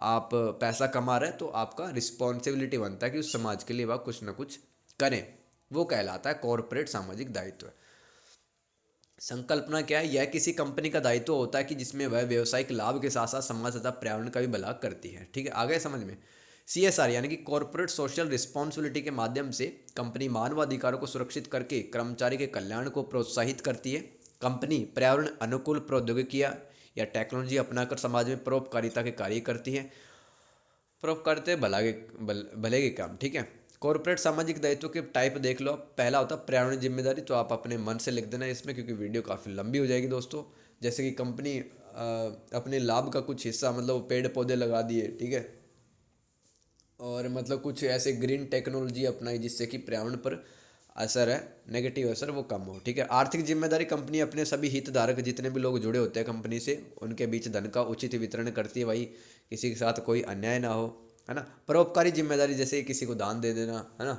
A: आप पैसा कमा रहे हैं, तो आपका रिस्पॉन्सिबिलिटी बनता है कि उस समाज के लिए वह कुछ ना कुछ करें। वो कहलाता है कॉरपोरेट सामाजिक दायित्व। संकल्पना क्या है? यह किसी कंपनी का दायित्व होता है कि जिसमें वह व्यावसायिक लाभ के साथ साथ समाज तथा पर्यावरण का भी भला करती है। ठीक है, आ गए समझ में? CSR यानी कि कॉरपोरेट सोशल रिस्पॉन्सिबिलिटी के माध्यम से कंपनी मानवाधिकारों को सुरक्षित करके कर्मचारी के कल्याण को प्रोत्साहित करती है। कंपनी पर्यावरण अनुकूल प्रौद्योगिकियाँ या टेक्नोलॉजी अपनाकर समाज में परोपकारिता के कार्य करती है। परोपकारिता भले के काम, ठीक है। कॉर्पोरेट सामाजिक दायित्व के टाइप देख लो। पहला होता है पर्यावरण जिम्मेदारी, तो आप अपने मन से लिख देना इसमें, क्योंकि वीडियो काफ़ी लंबी हो जाएगी दोस्तों। जैसे कि कंपनी अपने लाभ का कुछ हिस्सा, मतलब पेड़ पौधे लगा दिए, ठीक है, और मतलब कुछ ऐसे ग्रीन टेक्नोलॉजी अपनाई जिससे कि पर्यावरण पर असर है, नेगेटिव असर वो कम हो। ठीक है। आर्थिक जिम्मेदारी, कंपनी अपने सभी हितधारक जितने भी लोग जुड़े होते हैं कंपनी से, उनके बीच धन का उचित वितरण करती है, भाई किसी के साथ कोई अन्याय ना हो, है ना। परोपकारी जिम्मेदारी, जैसे किसी को दान दे देना, है ना।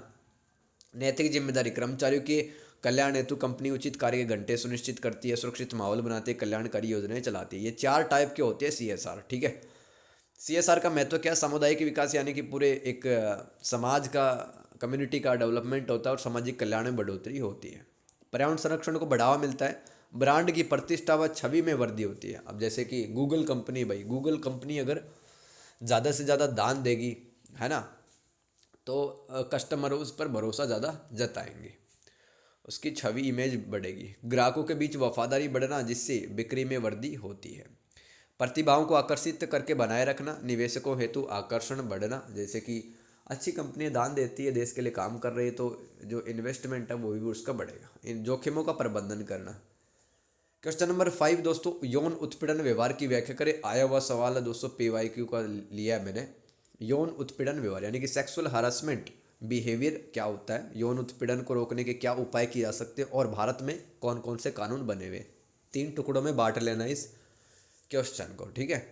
A: नैतिक जिम्मेदारी, कर्मचारियों के कल्याण हेतु कंपनी उचित कार्य के घंटे सुनिश्चित करती है, सुरक्षित माहौल बनाती है, कल्याणकारी योजनाएं चलाती है। ये 4 टाइप के होते हैं CSR। ठीक है। CSR का महत्व क्या है? सामुदायिक विकास यानी कि पूरे एक समाज का, कम्युनिटी का डेवलपमेंट होता है और सामाजिक कल्याण में बढ़ोतरी होती है। पर्यावरण संरक्षण को बढ़ावा मिलता है। ब्रांड की प्रतिष्ठा व छवि में वृद्धि होती है। अब जैसे कि गूगल कंपनी, भाई गूगल कंपनी अगर ज़्यादा से ज़्यादा दान देगी, है ना, तो कस्टमर उस पर भरोसा ज़्यादा जताएंगे, उसकी छवि, इमेज बढ़ेगी। ग्राहकों के बीच वफादारी बढ़ना, जिससे बिक्री में वृद्धि होती है। प्रतिभाओं को आकर्षित करके बनाए रखना, निवेशकों हेतु आकर्षण बढ़ना, जैसे कि अच्छी कंपनियां दान देती है, देश के लिए काम कर रही है, तो जो इन्वेस्टमेंट है वो भी उसका बढ़ेगा। इन जोखिमों का प्रबंधन करना। क्वेश्चन नंबर 5 दोस्तों, यौन उत्पीड़न व्यवहार की व्याख्या करें। आया हुआ सवाल है दोस्तों, PYQ का लिया है मैंने। यौन उत्पीड़न व्यवहार यानी कि सेक्सुअल हरासमेंट बिहेवियर क्या होता है, यौन उत्पीड़न को रोकने के क्या उपाय किए जा सकते हैं, और भारत में कौन कौन से कानून बने हुए। 3 टुकड़ों में बांट लेना इस क्वेश्चन को, ठीक है।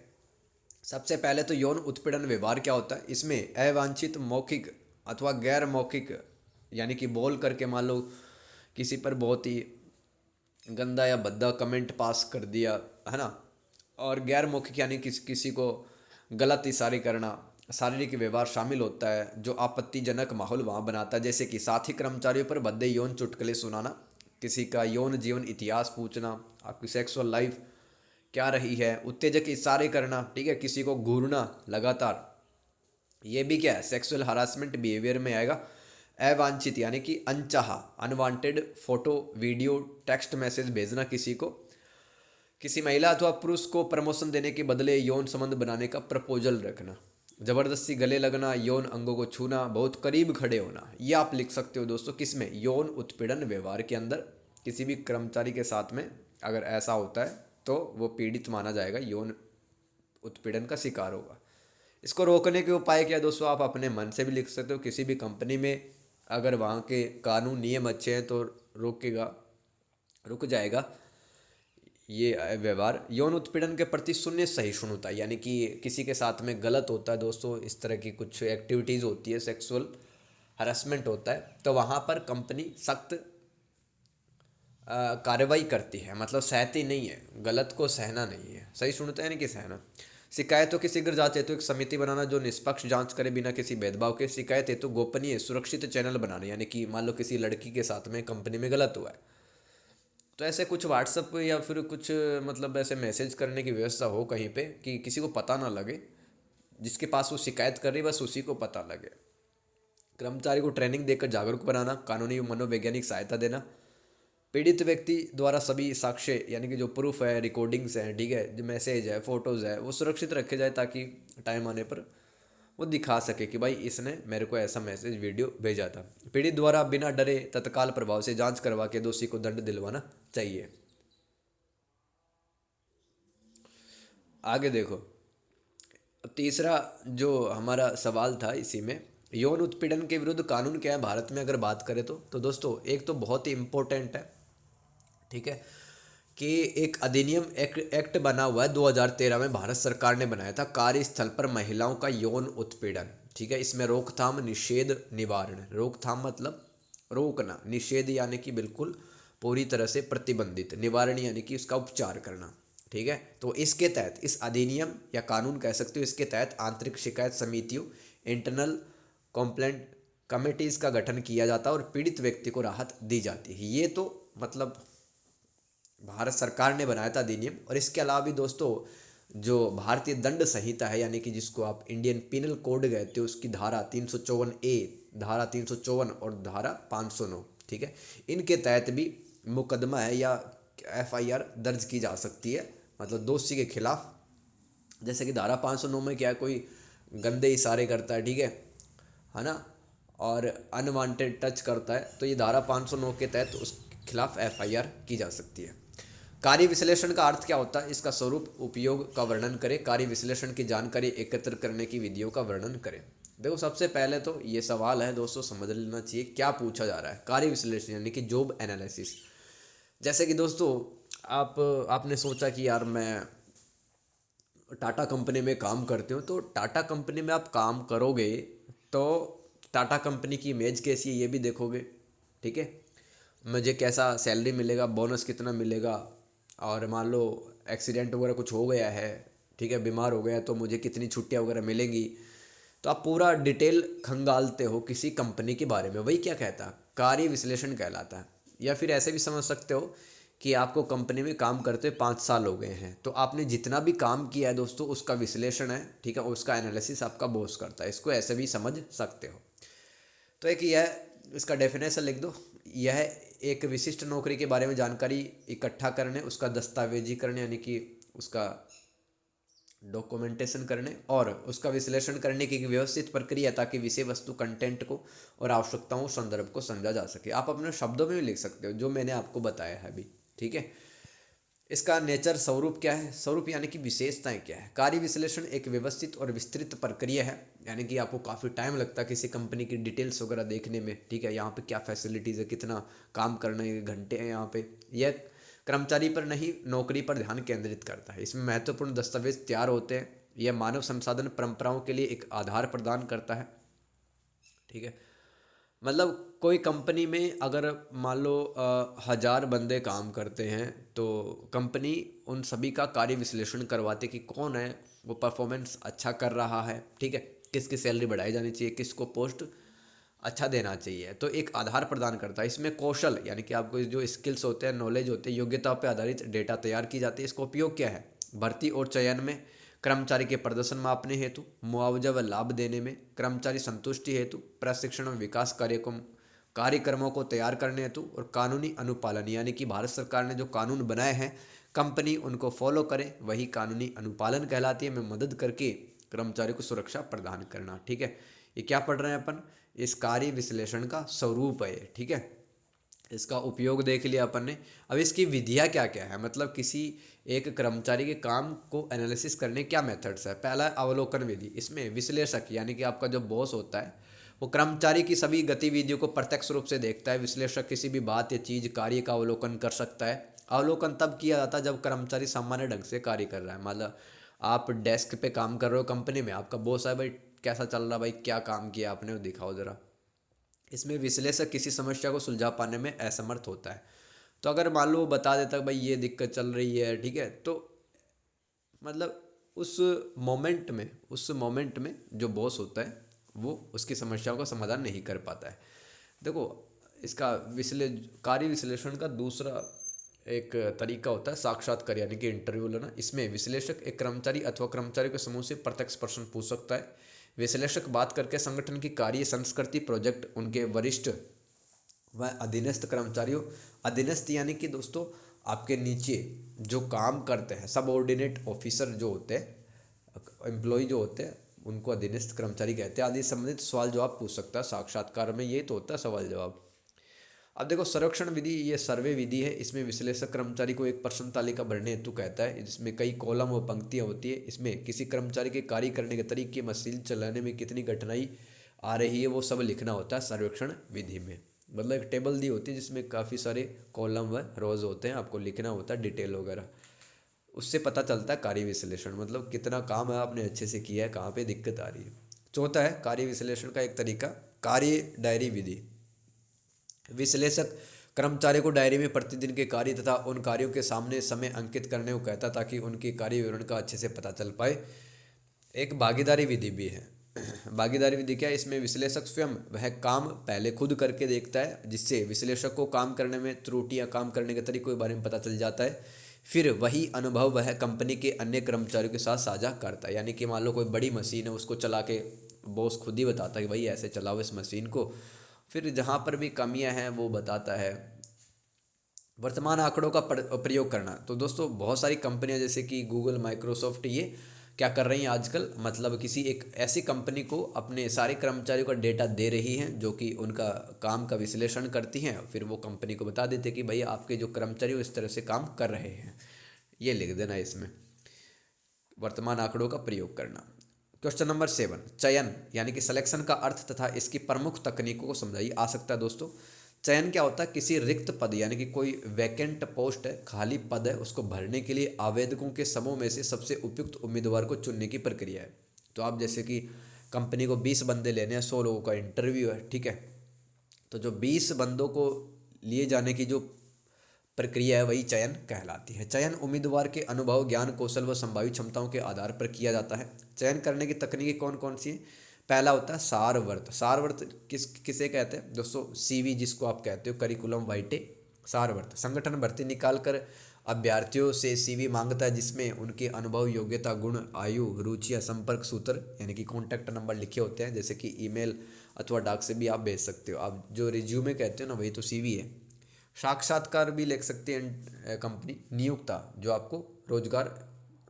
A: सबसे पहले तो यौन उत्पीड़न व्यवहार क्या होता है? इसमें अवांछित मौखिक अथवा गैर मौखिक, यानी कि बोल करके मान लो किसी पर बहुत ही गंदा या भद्दा कमेंट पास कर दिया, है ना। और गैर मौखिक यानी किसी को गलत इशारे करना, शारीरिक व्यवहार शामिल होता है जो आपत्तिजनक माहौल वहाँ बनाता है, जैसे कि साथी कर्मचारियों पर भद्दे यौन चुटकुले सुनाना, किसी का यौन जीवन इतिहास पूछना, आपकी सेक्सुअल लाइफ क्या रही है, उत्तेजक इशारे करना, ठीक है, किसी को घूरना लगातार, ये भी क्या है, सेक्सुअल हरासमेंट बिहेवियर में आएगा। अवांछित यानी कि अनचाहा, unwanted photo video text message भेजना, किसी महिला अथवा पुरुष को प्रमोशन देने के बदले यौन संबंध बनाने का प्रपोजल रखना, जबरदस्ती गले लगना, यौन अंगों को छूना, बहुत करीब खड़े होना। ये आप लिख सकते हो दोस्तों किसमें, यौन उत्पीड़न व्यवहार के अंदर किसी भी कर्मचारी के साथ में अगर ऐसा होता है तो वो पीड़ित माना जाएगा, यौन उत्पीड़न का शिकार होगा। इसको रोकने के उपाय क्या है दोस्तों, आप अपने मन से भी लिख सकते हो। किसी भी कंपनी में अगर वहाँ के कानून नियम अच्छे हैं तो रुक जाएगा ये व्यवहार। यौन उत्पीड़न के प्रति शून्य सहिष्णुता, यानी कि किसी के साथ में गलत होता है दोस्तों, इस तरह की कुछ एक्टिविटीज़ होती है, सेक्सुअल हरासमेंट होता है, तो वहाँ पर कंपनी सख्त कार्रवाई करती है, मतलब सहती नहीं है, गलत को सहना नहीं है। सहिष्णुता यानी कि सहना। शिकायतों की शीघ्र जांच हेतु एक समिति बनाना जो निष्पक्ष जांच करे बिना किसी भेदभाव के। शिकायत हेतु गोपनीय सुरक्षित चैनल बनाना, यानी कि मान लो किसी लड़की के साथ में कंपनी में गलत हुआ है तो ऐसे कुछ व्हाट्सअप या फिर कुछ मतलब ऐसे मैसेज करने की व्यवस्था हो कहीं पे कि किसी को पता ना लगे, जिसके पास वो शिकायत कर रही बस उसी को पता लगे। कर्मचारी को ट्रेनिंग देकर जागरूक बनाना, कानूनी मनोवैज्ञानिक सहायता देना, पीड़ित व्यक्ति द्वारा सभी साक्ष्य यानी कि जो प्रूफ है, रिकॉर्डिंग्स हैं, ठीक है, जो मैसेज है, फोटोज़ है, वो सुरक्षित रखे जाए ताकि टाइम आने पर वो दिखा सके कि भाई इसने मेरे को ऐसा मैसेज वीडियो भेजा था। पीड़ित द्वारा बिना डरे तत्काल प्रभाव से जांच करवा के दोषी को दंड दिलवाना चाहिए। आगे देखो, तीसरा जो हमारा सवाल था इसी में, यौन उत्पीड़न के विरुद्ध कानून क्या है भारत में अगर बात करें तो दोस्तों एक तो बहुत ही इम्पोर्टेंट है, ठीक है, कि एक अधिनियम एक्ट बना हुआ है 2013 में, भारत सरकार ने बनाया था, कार्यस्थल पर महिलाओं का यौन उत्पीड़न, ठीक है। इसमें रोकथाम, निषेध, निवारण। रोकथाम मतलब रोकना, निषेध यानी कि बिल्कुल पूरी तरह से प्रतिबंधित, निवारण यानी कि उसका उपचार करना, ठीक है। तो इसके तहत, इस अधिनियम या कानून कह सकते हो, इसके तहत आंतरिक शिकायत समितियों, इंटरनल कंप्लेंट कमेटीज़ का गठन किया जाता है और पीड़ित व्यक्ति को राहत दी जाती है। ये तो मतलब भारत सरकार ने बनाया था अधिनियम। और इसके अलावा भी दोस्तों जो भारतीय दंड संहिता है, यानी कि जिसको आप इंडियन पिनल कोड कहते हो, उसकी धारा 354A, धारा 354 और धारा 509, ठीक है, इनके तहत भी मुकदमा है या FIR दर्ज की जा सकती है, मतलब दोषी के खिलाफ। जैसे कि धारा 509 में क्या है, कोई गंदे इशारे करता है, ठीक है ना, और अनवांटेड टच करता है, तो ये धारा 509 के तहत उस खिलाफ FIR की जा सकती है। कार्य विश्लेषण का अर्थ क्या होता है, इसका स्वरूप, उपयोग का वर्णन करें। कार्य विश्लेषण की जानकारी एकत्र करने की विधियों का वर्णन करें। देखो सबसे पहले तो ये सवाल है दोस्तों, समझ लेना चाहिए क्या पूछा जा रहा है। कार्य विश्लेषण यानी कि जॉब एनालिसिस। जैसे कि दोस्तों आपने सोचा कि यार मैं टाटा कंपनी में काम करते हो, तो टाटा कंपनी में आप काम करोगे तो टाटा कंपनी की इमेज कैसी है ये भी देखोगे, ठीक है, मुझे कैसा सैलरी मिलेगा, बोनस कितना मिलेगा, और मान लो एक्सीडेंट वगैरह कुछ हो गया है, ठीक है, बीमार हो गया तो मुझे कितनी छुट्टियां वगैरह मिलेंगी। तो आप पूरा डिटेल खंगालते हो किसी कंपनी के बारे में, वही क्या कहता है, कार्य विश्लेषण कहलाता है। या फिर ऐसे भी समझ सकते हो कि आपको कंपनी में काम करते 5 साल हो गए हैं, तो आपने जितना भी काम किया है दोस्तों उसका विश्लेषण है, ठीक है, उसका एनालिसिस आपका बॉस करता है। इसको ऐसे भी समझ सकते हो। तो एक यह, इसका डेफिनेशन लिख दो, यह एक विशिष्ट नौकरी के बारे में जानकारी इकट्ठा करने, उसका दस्तावेजीकरण यानी कि उसका डॉक्यूमेंटेशन करने और उसका विश्लेषण करने की एक व्यवस्थित प्रक्रिया, ताकि विषय वस्तु कंटेंट को और आवश्यकताओं संदर्भ को समझा जा सके। आप अपने शब्दों में भी लिख सकते हो जो मैंने आपको बताया है अभी, ठीक है। इसका नेचर, स्वरूप क्या है, स्वरूप यानी कि विशेषताएं क्या है। कार्य विश्लेषण एक व्यवस्थित और विस्तृत प्रक्रिया है, यानी कि आपको काफ़ी टाइम लगता है किसी कंपनी की डिटेल्स वगैरह देखने में, ठीक है, यहाँ पे क्या फैसिलिटीज़ है, कितना काम करने के घंटे हैं यहाँ पे। यह कर्मचारी पर नहीं, नौकरी पर ध्यान केंद्रित करता है। इसमें महत्वपूर्ण दस्तावेज तैयार होते हैं। यह मानव संसाधन परंपराओं के लिए एक आधार प्रदान करता है, ठीक है। मतलब कोई कंपनी में अगर मान लो 1,000 बंदे काम करते हैं, तो कंपनी उन सभी का कार्य विश्लेषण करवाते कि कौन है वो परफॉर्मेंस अच्छा कर रहा है, ठीक है, किसकी सैलरी बढ़ाई जानी चाहिए, किसको पोस्ट अच्छा देना चाहिए। तो एक आधार प्रदान करता है। इसमें कौशल यानी कि आपको जो स्किल्स होते हैं, नॉलेज होते हैं, योग्यता पर आधारित डेटा तैयार की जाती है। इसका उपयोग क्या है? भर्ती और चयन में, कर्मचारी के प्रदर्शन मापने हेतु, मुआवजा व लाभ देने में, कर्मचारी संतुष्टि हेतु, प्रशिक्षण व विकास कार्यक्रमों को तैयार करने हेतु, और कानूनी अनुपालन यानी कि भारत सरकार ने जो कानून बनाए हैं कंपनी उनको फॉलो करे, वही कानूनी अनुपालन कहलाती है, में मदद करके कर्मचारी को सुरक्षा प्रदान करना। ठीक है, ये क्या पढ़ रहे हैं अपन? इस कार्य विश्लेषण का स्वरूप है ये, ठीक है। इसका उपयोग देख लिया अपन ने। अब इसकी विधियाँ क्या क्या है, मतलब किसी एक कर्मचारी के काम को एनालिसिस करने क्या मेथड्स है। पहला है अवलोकन विधि। इसमें विश्लेषक यानी कि आपका जो बॉस होता है वो कर्मचारी की सभी गतिविधियों को प्रत्यक्ष रूप से देखता है। विश्लेषक किसी भी बात या चीज कार्य का अवलोकन कर सकता है। अवलोकन तब किया जाता है जब कर्मचारी सामान्य ढंग से कार्य कर रहा है। मतलब आप डेस्क पे काम कर रहे हो कंपनी में, आपका बॉस है, भाई कैसा चल रहा, भाई क्या काम किया आपने, वो दिखाओ ज़रा। इसमें विश्लेषक किसी समस्या को सुलझा पाने में असमर्थ होता है, तो अगर मान लो वो बता देता है भाई ये दिक्कत चल रही है, ठीक है, तो मतलब उस मोमेंट में जो बॉस होता है वो उसकी समस्याओं का समाधान नहीं कर पाता है। देखो, इसका कार्य विश्लेषण का दूसरा एक तरीका होता है साक्षात्कार यानी कि इंटरव्यू लेना। इसमें विश्लेषक एक कर्मचारी अथवा कर्मचारी के समूह से प्रत्यक्ष प्रश्न पूछ सकता है। विश्लेषक बात करके संगठन की कार्य संस्कृति, प्रोजेक्ट, उनके वरिष्ठ व अधीनस्थ कर्मचारियों, अधीनस्थ यानी कि दोस्तों आपके नीचे जो काम करते हैं, सबऑर्डिनेट ऑफिसर जो होते हैं, एम्प्लॉय जो होते हैं, उनको अधीनस्थ कर्मचारी कहते हैं, आदि संबंधित सवाल जवाब पूछ सकता है साक्षात्कार में। ये तो होता है सवाल जवाब। अब देखो, सर्वेक्षण विधि, ये सर्वे विधि है। इसमें विश्लेषक कर्मचारी को एक प्रश्न तालिका भरने हेतु कहता है, जिसमें कई कॉलम व पंक्तियाँ होती है। इसमें किसी कर्मचारी के कार्य करने के तरीके, मशीन चलाने में कितनी कठिनाई आ रही है, वो सब लिखना होता है सर्वेक्षण विधि में। मतलब एक टेबल दी होती है जिसमें काफ़ी सारे कॉलम व रोज होते हैं, आपको लिखना होता है डिटेल वगैरह। उससे पता चलता है कार्य विश्लेषण, मतलब कितना काम है आपने अच्छे से किया है, कहाँ पे दिक्कत आ रही है। चौथा है कार्य विश्लेषण का एक तरीका, कार्य डायरी विधि। विश्लेषक कर्मचारी को डायरी में प्रतिदिन के कार्य तथा उन कार्यों के सामने समय अंकित करने को कहता, ताकि उनके कार्य विवरण का अच्छे से पता चल पाए। एक भागीदारी विधि भी है। भागीदारी विधि क्या है? इसमें विश्लेषक स्वयं वह काम पहले खुद करके देखता है, जिससे विश्लेषक को काम करने में त्रुटियां, काम करने के तरीकों के बारे में पता चल जाता है। फिर वही अनुभव वह कंपनी के अन्य कर्मचारियों के साथ साझा करता है। यानी कि मान लो कोई बड़ी मशीन है, उसको चला के बॉस खुद ही बताता है कि भाई ऐसे चलाओ इस मशीन को। फिर जहाँ पर भी कमियां हैं वो बताता है। वर्तमान आंकड़ों का प्रयोग करना, तो दोस्तों बहुत सारी कंपनियां जैसे कि गूगल, माइक्रोसॉफ्ट, ये क्या कर रही हैं आजकल, मतलब किसी एक ऐसी कंपनी को अपने सारे कर्मचारियों का डेटा दे रही हैं, जो कि उनका काम का विश्लेषण करती हैं। फिर वो कंपनी को बता देते कि भाई आपके जो कर्मचारी इस तरह से काम कर रहे हैं। ये लिख देना इसमें, वर्तमान आंकड़ों का प्रयोग करना। क्वेश्चन नंबर 7, चयन यानी कि सिलेक्शन का अर्थ तथा इसकी प्रमुख तकनीकों को समझाइए। आ सकता है दोस्तों। चयन क्या होता है? किसी रिक्त पद यानी कि कोई वैकेंट पोस्ट है, खाली पद है, उसको भरने के लिए आवेदकों के समूह में से सबसे उपयुक्त उम्मीदवार को चुनने की प्रक्रिया है। तो आप जैसे कि कंपनी को 20 बंदे लेने हैं, 100 लोगों का इंटरव्यू है, ठीक है, तो जो 20 बंदों को लिए जाने की जो प्रक्रिया है वही चयन कहलाती है। चयन उम्मीदवार के अनुभव, ज्ञान, कौशल व संभावित क्षमताओं के आधार पर किया जाता है। चयन करने की तकनीकें कौन कौन सी हैं? पहला होता है सारवर्त। सारवर्त किसे कहते हैं दोस्तों? सीवी जिसको आप कहते हो, करिकुलम वाइटे। सारवर्त संगठन भर्ती निकाल कर अभ्यर्थियों से सीवी मांगता है, जिसमें उनके अनुभव, योग्यता, गुण, आयु, रुचियाँ, संपर्क सूत्र यानी कि कॉन्टैक्ट नंबर लिखे होते हैं, जैसे कि ईमेल अथवा डाक से भी आप भेज सकते हो। आप जो रिज्यूमे कहते हो ना, वही तो सीवी है। साक्षात्कार भी लिख सकते हैं कंपनी। नियोक्ता जो आपको रोजगार,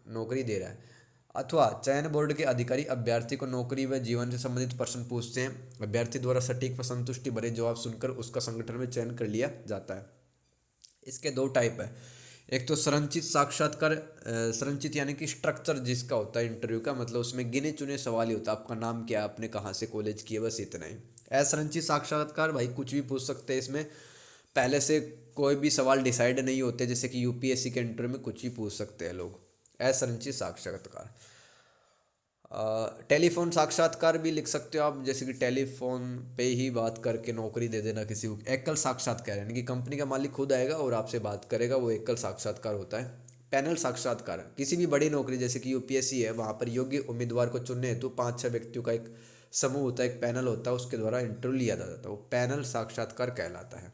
A: नौकरी दे रहा है। अथवा चयन बोर्ड के अधिकारी अभ्यर्थी को नौकरी व जीवन से संबंधित प्रश्न पूछते हैं। अभ्यर्थी द्वारा सटीक व संतुष्टि भरे जवाब सुनकर उसका संगठन में चयन कर लिया जाता है। इसके दो टाइप है। एक तो संरचित साक्षात्कार, संरचित यानी कि स्ट्रक्चर जिसका होता है इंटरव्यू का, मतलब उसमें गिने चुने सवाल ही होता है, आपका नाम क्या है, आपने कहाँ से कॉलेज किया, बस इतना ही। असंरचित साक्षात्कार भाई कुछ भी पूछ सकते हैं इसमें, पहले से कोई भी सवाल डिसाइड नहीं होते, जैसे कि यूपीएससी के इंटरव्यू में कुछ भी पूछ सकते हैं लोग। असंरचित साक्षात्कार। टेलीफोन साक्षात्कार भी लिख सकते हो आप, जैसे कि टेलीफोन पे ही बात करके नौकरी दे देना किसी को। एकल साक्षात्कार यानी कि कंपनी का मालिक खुद आएगा और आपसे बात करेगा, वो एकल साक्षात्कार होता है। पैनल साक्षात्कार, किसी भी बड़ी नौकरी जैसे कि यूपीएससी है, वहाँ पर योग्य उम्मीदवार को चुनने हेतु 5-6 व्यक्तियों का एक समूह होता है, एक पैनल होता है, उसके द्वारा इंटरव्यू लिया जाता है, वो पैनल साक्षात्कार कहलाता है।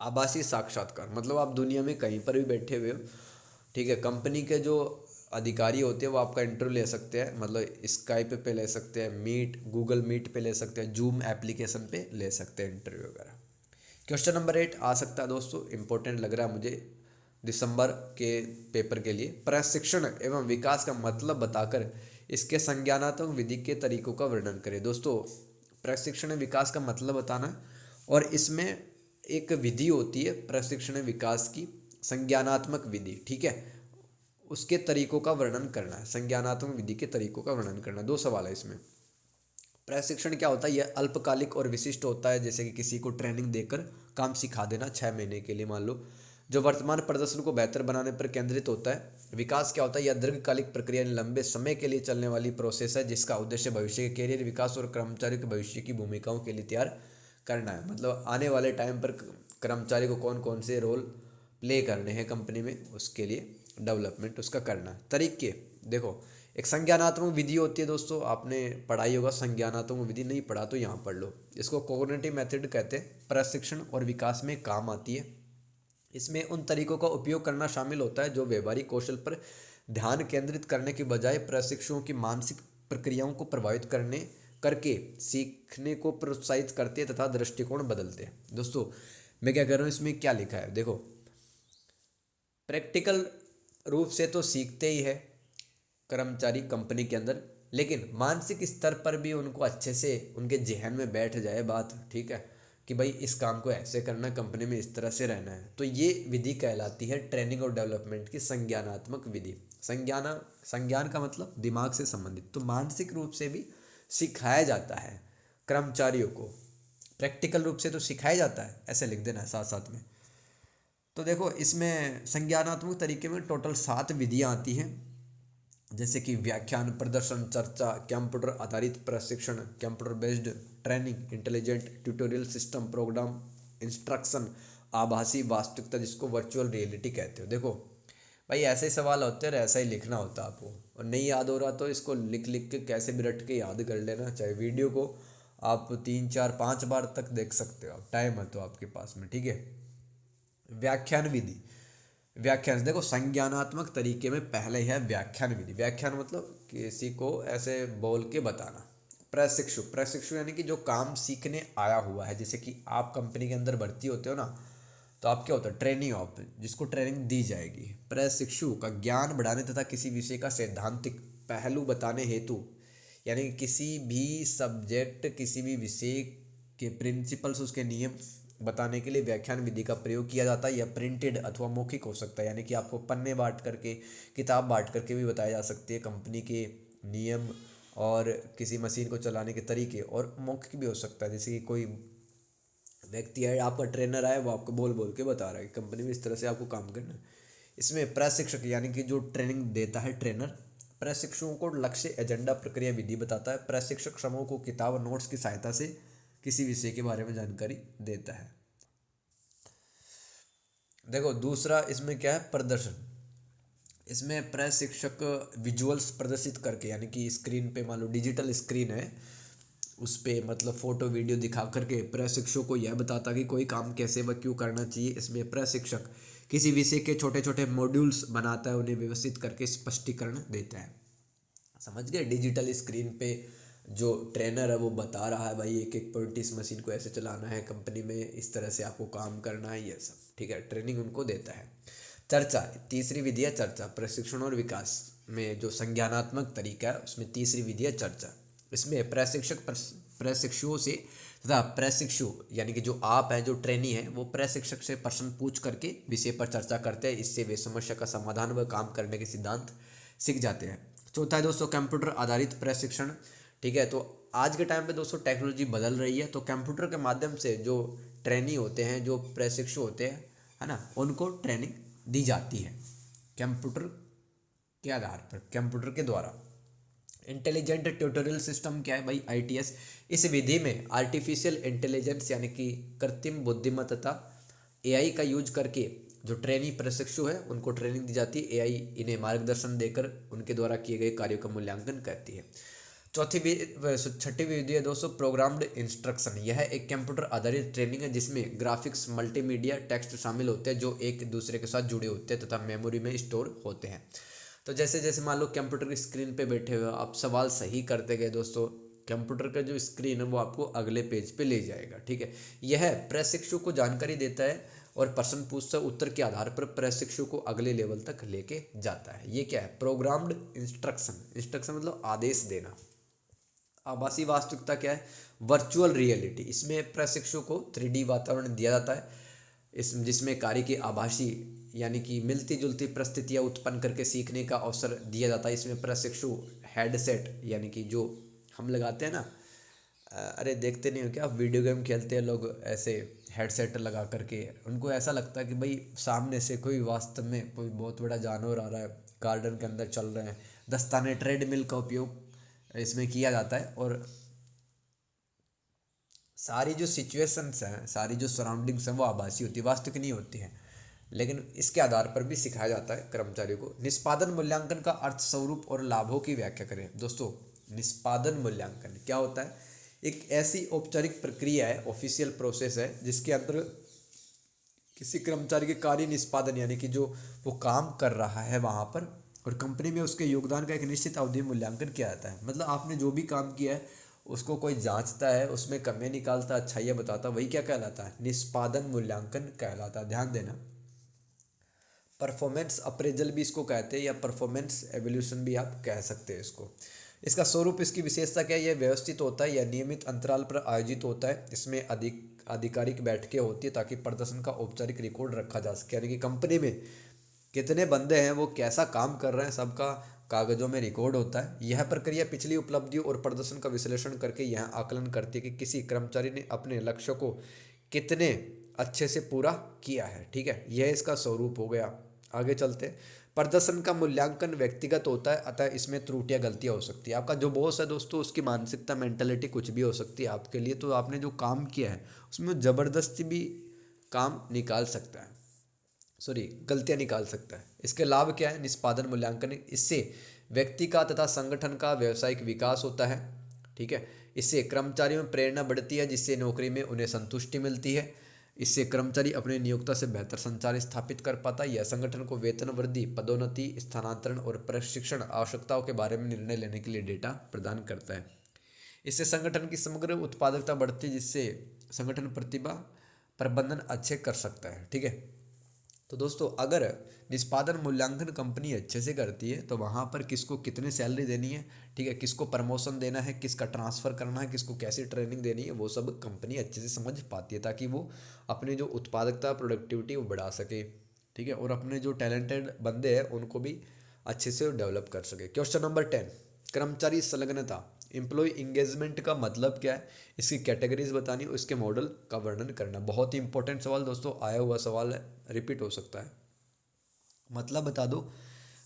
A: आभासी साक्षात्कार मतलब आप दुनिया में कहीं पर भी बैठे हुए हो, ठीक है, कंपनी के जो अधिकारी होते हैं वो आपका इंटरव्यू ले सकते हैं, मतलब स्काइप पे ले सकते हैं, मीट, गूगल मीट पे ले सकते हैं, जूम एप्लीकेशन पे ले सकते हैं इंटरव्यू वगैरह। क्वेश्चन नंबर 8 आ सकता है दोस्तों, इंपॉर्टेंट लग रहा है मुझे दिसंबर के पेपर के लिए। प्रशिक्षण एवं विकास का मतलब बताकर इसके संज्ञानात्मक विधि के तरीकों का वर्णन करें। दोस्तों प्रशिक्षण विकास का मतलब बताना है, और इसमें एक विधि होती है प्रशिक्षण विकास की, संज्ञानात्मक विधि, ठीक है, उसके तरीकों का वर्णन करना है। संज्ञानात्मक विधि के तरीकों का वर्णन करना, 2 सवाल है इसमें। प्रशिक्षण क्या होता है, यह अल्पकालिक और विशिष्ट होता है, जैसे कि किसी को ट्रेनिंग देकर काम सिखा देना 6 महीने के लिए मान लो, जो वर्तमान प्रदर्शन को बेहतर बनाने पर केंद्रित होता है। विकास क्या होता है, यह दीर्घकालिक प्रक्रिया लंबे समय के लिए चलने वाली प्रोसेस है, जिसका उद्देश्य भविष्य के कैरियर विकास और कर्मचारी के भविष्य की भूमिकाओं के लिए तैयार करना है। मतलब आने वाले टाइम पर कर्मचारी को कौन कौन से रोल प्ले करने हैं कंपनी में, उसके लिए डेवलपमेंट उसका करना है। तरीके देखो, एक संज्ञानात्मक विधि होती है दोस्तों, आपने पढ़ाई होगा संज्ञानात्मक विधि, नहीं पढ़ा तो यहाँ पढ़ लो। इसको कोग्निटिव मेथड कहते हैं, प्रशिक्षण और विकास में काम आती है। इसमें उन तरीकों का उपयोग करना शामिल होता है जो व्यवहारिक कौशल पर ध्यान केंद्रित करने के बजाय प्रशिक्षुओं की मानसिक प्रक्रियाओं को प्रभावित करके सीखने को प्रोत्साहित करते हैं तथा दृष्टिकोण बदलते हैं। दोस्तों मैं क्या कर रहा हूँ, इसमें क्या लिखा है देखो, प्रैक्टिकल रूप से तो सीखते ही है कर्मचारी कंपनी के अंदर, लेकिन मानसिक स्तर पर भी उनको अच्छे से उनके जहन में बैठ जाए बात, ठीक है, कि भाई इस काम को ऐसे करना, कंपनी में इस तरह से रहना है, तो ये विधि कहलाती है ट्रेनिंग और डेवलपमेंट की संज्ञानात्मक विधि। संज्ञान का मतलब दिमाग से संबंधित, तो मानसिक रूप से भी सिखाया जाता है कर्मचारियों को, प्रैक्टिकल रूप से तो सिखाया जाता है, ऐसे लिख देना है साथ साथ में। तो देखो इसमें संज्ञानात्मक तरीके में टोटल 7 विधियाँ आती हैं, जैसे कि व्याख्यान, प्रदर्शन, चर्चा, कंप्यूटर आधारित प्रशिक्षण, computer based training, intelligent tutorial system, programme instruction, आभासी वास्तविकता जिसको वर्चुअल रियलिटी कहते हो। देखो भाई ऐसे ही सवाल होते हैं और ऐसा ही लिखना होता है आपको, और नहीं याद हो रहा तो इसको लिख लिख के कैसे भी रट के याद कर लेना, चाहे वीडियो को आप 3 4 5 बार तक देख सकते हो, आप टाइम है तो आपके पास में, ठीक है। व्याख्यान विधि, व्याख्यान देखो संज्ञानात्मक तरीके में पहले है व्याख्यान विधि। व्याख्यान मतलब किसी को ऐसे बोल के बताना। प्रशिक्षु यानी कि जो काम सीखने आया हुआ है, जैसे कि आप कंपनी के अंदर भर्ती होते हो ना, तो आप क्या होता है, ट्रेनिंग ऑफ, जिसको ट्रेनिंग दी जाएगी। प्रशिक्षु का ज्ञान बढ़ाने तथा किसी विषय का सैद्धांतिक पहलू बताने हेतु, यानी कि किसी भी सब्जेक्ट, किसी भी विषय के प्रिंसिपल्स, उसके नियम बताने के लिए व्याख्यान विधि का प्रयोग किया जाता है। यह प्रिंटेड अथवा मौखिक हो सकता है, यानी कि आपको पन्ने बांट करके, किताब बांट करके भी बताया जा सकती है कंपनी के नियम और किसी मशीन को चलाने के तरीके, और मौखिक भी हो सकता है, जैसे कि कोई व्यक्ति है, आपका ट्रेनर आया, वो आपको बोल बोल के बता रहा है कि कंपनी में इस तरह से आपको काम करना है। इसमें प्रशिक्षक यानी कि जो ट्रेनिंग देता है ट्रेनर, प्रशिक्षुओं को लक्ष्य, एजेंडा, प्रक्रिया, विधि बताता है। प्रशिक्षक समूह को किताब और नोट्स की सहायता से किसी विषय के बारे में जानकारी देता है। देखो दूसरा इसमें क्या है, प्रदर्शन। इसमें प्रशिक्षक विजुअल्स प्रदर्शित करके, यानी कि स्क्रीन पे, मान लो डिजिटल स्क्रीन है, उस पे मतलब फोटो वीडियो दिखा करके प्रशिक्षक को यह बताता कि कोई काम कैसे व क्यों करना चाहिए। इसमें प्रशिक्षक किसी विषय के छोटे छोटे मॉड्यूल्स बनाता है, उन्हें व्यवस्थित करके स्पष्टीकरण देता है। समझ गए, डिजिटल स्क्रीन पे जो ट्रेनर है वो बता रहा है भाई एक एक पॉइंट, इस मशीन को ऐसे चलाना है, कंपनी में इस तरह से आपको काम करना है, ये सब, ठीक है, ट्रेनिंग उनको देता है। चर्चा, तीसरी विधि है चर्चा। प्रशिक्षण और विकास में जो संज्ञानात्मक तरीका है उसमें तीसरी विधि है चर्चा। इसमें प्रशिक्षुओं से तथा प्रशिक्षु यानी कि जो आप हैं, जो ट्रेनी है, वो प्रशिक्षक से प्रश्न पूछ करके विषय पर चर्चा करते हैं। इससे वे समस्या का समाधान व काम करने के सिद्धांत सीख जाते हैं। चौथा है दोस्तों कंप्यूटर आधारित प्रशिक्षण, ठीक है। तो आज के टाइम पे दोस्तों टेक्नोलॉजी बदल रही है, तो कंप्यूटर के माध्यम से जो ट्रेनी होते हैं, जो प्रशिक्षु होते हैं, है ना, उनको ट्रेनिंग दी जाती है कंप्यूटर के आधार पर, कंप्यूटर के द्वारा। इंटेलिजेंट ट्यूटोरियल सिस्टम क्या है भाई, ITS। इस विधि में आर्टिफिशियल इंटेलिजेंस यानी कि कृत्रिम बुद्धिमत्ता AI का यूज करके जो ट्रेनी प्रशिक्षु है उनको ट्रेनिंग दी जाती है। AI इन्हें मार्गदर्शन देकर उनके द्वारा किए गए कार्यों का मूल्यांकन करती है। छठी विधि है दोस्तों प्रोग्राम्ड इंस्ट्रक्शन। यह एक कंप्यूटर आधारित ट्रेनिंग है जिसमें ग्राफिक्स, मल्टीमीडिया, टेक्स्ट शामिल होते हैं जो एक दूसरे के साथ जुड़े होते हैं तथा मेमोरी में स्टोर होते हैं। तो जैसे जैसे मान लो कंप्यूटर की स्क्रीन पे बैठे हुए आप सवाल सही करते गए दोस्तों, कंप्यूटर का जो स्क्रीन है वो आपको अगले पेज पे ले जाएगा। ठीक है, यह प्रशिक्षु को जानकारी देता है और प्रश्न पूछता है, उत्तर के आधार पर प्रशिक्षु को अगले लेवल तक लेके जाता है। ये क्या है, प्रोग्राम्ड इंस्ट्रक्शन। इंस्ट्रक्शन मतलब आदेश देना। आभासी वास्तविकता क्या है, वर्चुअल रियलिटी। इसमें प्रशिक्षु को 3D वातावरण दिया जाता है इस जिसमें कार्य की आभासी यानी कि मिलती जुलती परिस्थितियाँ उत्पन्न करके सीखने का अवसर दिया जाता है। इसमें प्रशिक्षु हेडसेट यानी कि जो हम लगाते हैं ना, अरे देखते नहीं हो क्या, वीडियो गेम खेलते हैं लोग ऐसे हेडसेट लगा करके, उनको ऐसा लगता है कि भाई सामने से कोई वास्तव में कोई बहुत बड़ा जानवर आ रहा है, गार्डन के अंदर चल रहे हैं। दस्ताने ट्रेडमिल का उपयोग इसमें किया जाता है और सारी जो सिचुएशंस हैं, सारी जो सराउंडिंग्स हैं वो आभासी होती है, वास्तविक नहीं होती हैं। लेकिन इसके आधार पर भी सिखाया जाता है कर्मचारियों को। निष्पादन मूल्यांकन का अर्थ, स्वरूप और लाभों की व्याख्या करें। दोस्तों निष्पादन मूल्यांकन क्या होता है, एक ऐसी औपचारिक प्रक्रिया है, ऑफिशियल प्रोसेस है जिसके अंदर किसी कर्मचारी के कार्य निष्पादन यानी कि जो वो काम कर रहा है वहाँ पर और कंपनी में उसके योगदान का एक निश्चित अवधि मूल्यांकन किया जाता है। मतलब आपने जो भी काम किया है उसको कोई जांचता है, उसमें कमियां निकालता, अच्छाइयाँ बताता, वही क्या कहलाता है, निष्पादन मूल्यांकन कहलाता है। ध्यान देना, परफॉर्मेंस अप्रेजल भी इसको कहते हैं या परफॉर्मेंस एवोल्यूशन भी आप कह सकते हैं इसको। इसका स्वरूप, इसकी विशेषता क्या है, यह व्यवस्थित होता है, यह नियमित अंतराल पर आयोजित होता है, इसमें आधिकारिक बैठकें होती है ताकि प्रदर्शन का औपचारिक रिकॉर्ड रखा जा सके। यानी कि कंपनी में कितने बंदे हैं, वो कैसा काम कर रहे हैं, सबका कागजों में रिकॉर्ड होता है। यह प्रक्रिया पिछली उपलब्धियों और प्रदर्शन का विश्लेषण करके यह आकलन करती है कि किसी कर्मचारी ने अपने लक्ष्य को कितने अच्छे से पूरा किया है। ठीक है, यह इसका स्वरूप हो गया। आगे चलते हैं। प्रदर्शन का मूल्यांकन व्यक्तिगत होता है, अतः इसमें त्रुटियां, गलतियां हो सकती है। आपका जो बॉस है दोस्तों, उसकी मानसिकता, मेंटालिटी कुछ भी हो सकती है आपके लिए, तो आपने जो काम किया है उसमें ज़बरदस्ती भी काम निकाल सकता है, सॉरी गलतियां निकाल सकता है। इसके लाभ क्या है, निष्पादन मूल्यांकन, इससे व्यक्ति का तथा संगठन का व्यावसायिक विकास होता है। ठीक है, इससे कर्मचारियों में प्रेरणा बढ़ती है जिससे नौकरी में उन्हें संतुष्टि मिलती है। इससे कर्मचारी अपने नियोक्ता से बेहतर संचार स्थापित कर पाता है। यह संगठन को वेतन वृद्धि, पदोन्नति, स्थानांतरण और प्रशिक्षण आवश्यकताओं के बारे में निर्णय लेने के लिए डेटा प्रदान करता है। इससे संगठन की समग्र उत्पादकता बढ़ती है जिससे संगठन प्रतिभा प्रबंधन अच्छे कर सकता है। ठीक है, तो दोस्तों अगर निष्पादन मूल्यांकन कंपनी अच्छे से करती है तो वहाँ पर किसको कितनी सैलरी देनी है, ठीक है, किसको प्रमोशन देना है, किसका ट्रांसफ़र करना है, किसको कैसी ट्रेनिंग देनी है, वो सब कंपनी अच्छे से समझ पाती है ताकि वो अपनी जो उत्पादकता, प्रोडक्टिविटी वो बढ़ा सके। ठीक है, और अपने जो टैलेंटेड बंदे हैं उनको भी अच्छे से डेवलप कर सके। क्वेश्चन नंबर 10, कर्मचारी संलग्नता, एम्प्लॉय इंगेजमेंट का मतलब क्या है, इसकी कैटेगरीज बतानी और इसके मॉडल का वर्णन करना। बहुत ही इंपॉर्टेंट सवाल दोस्तों, आया हुआ सवाल है, रिपीट हो सकता है। मतलब बता दो,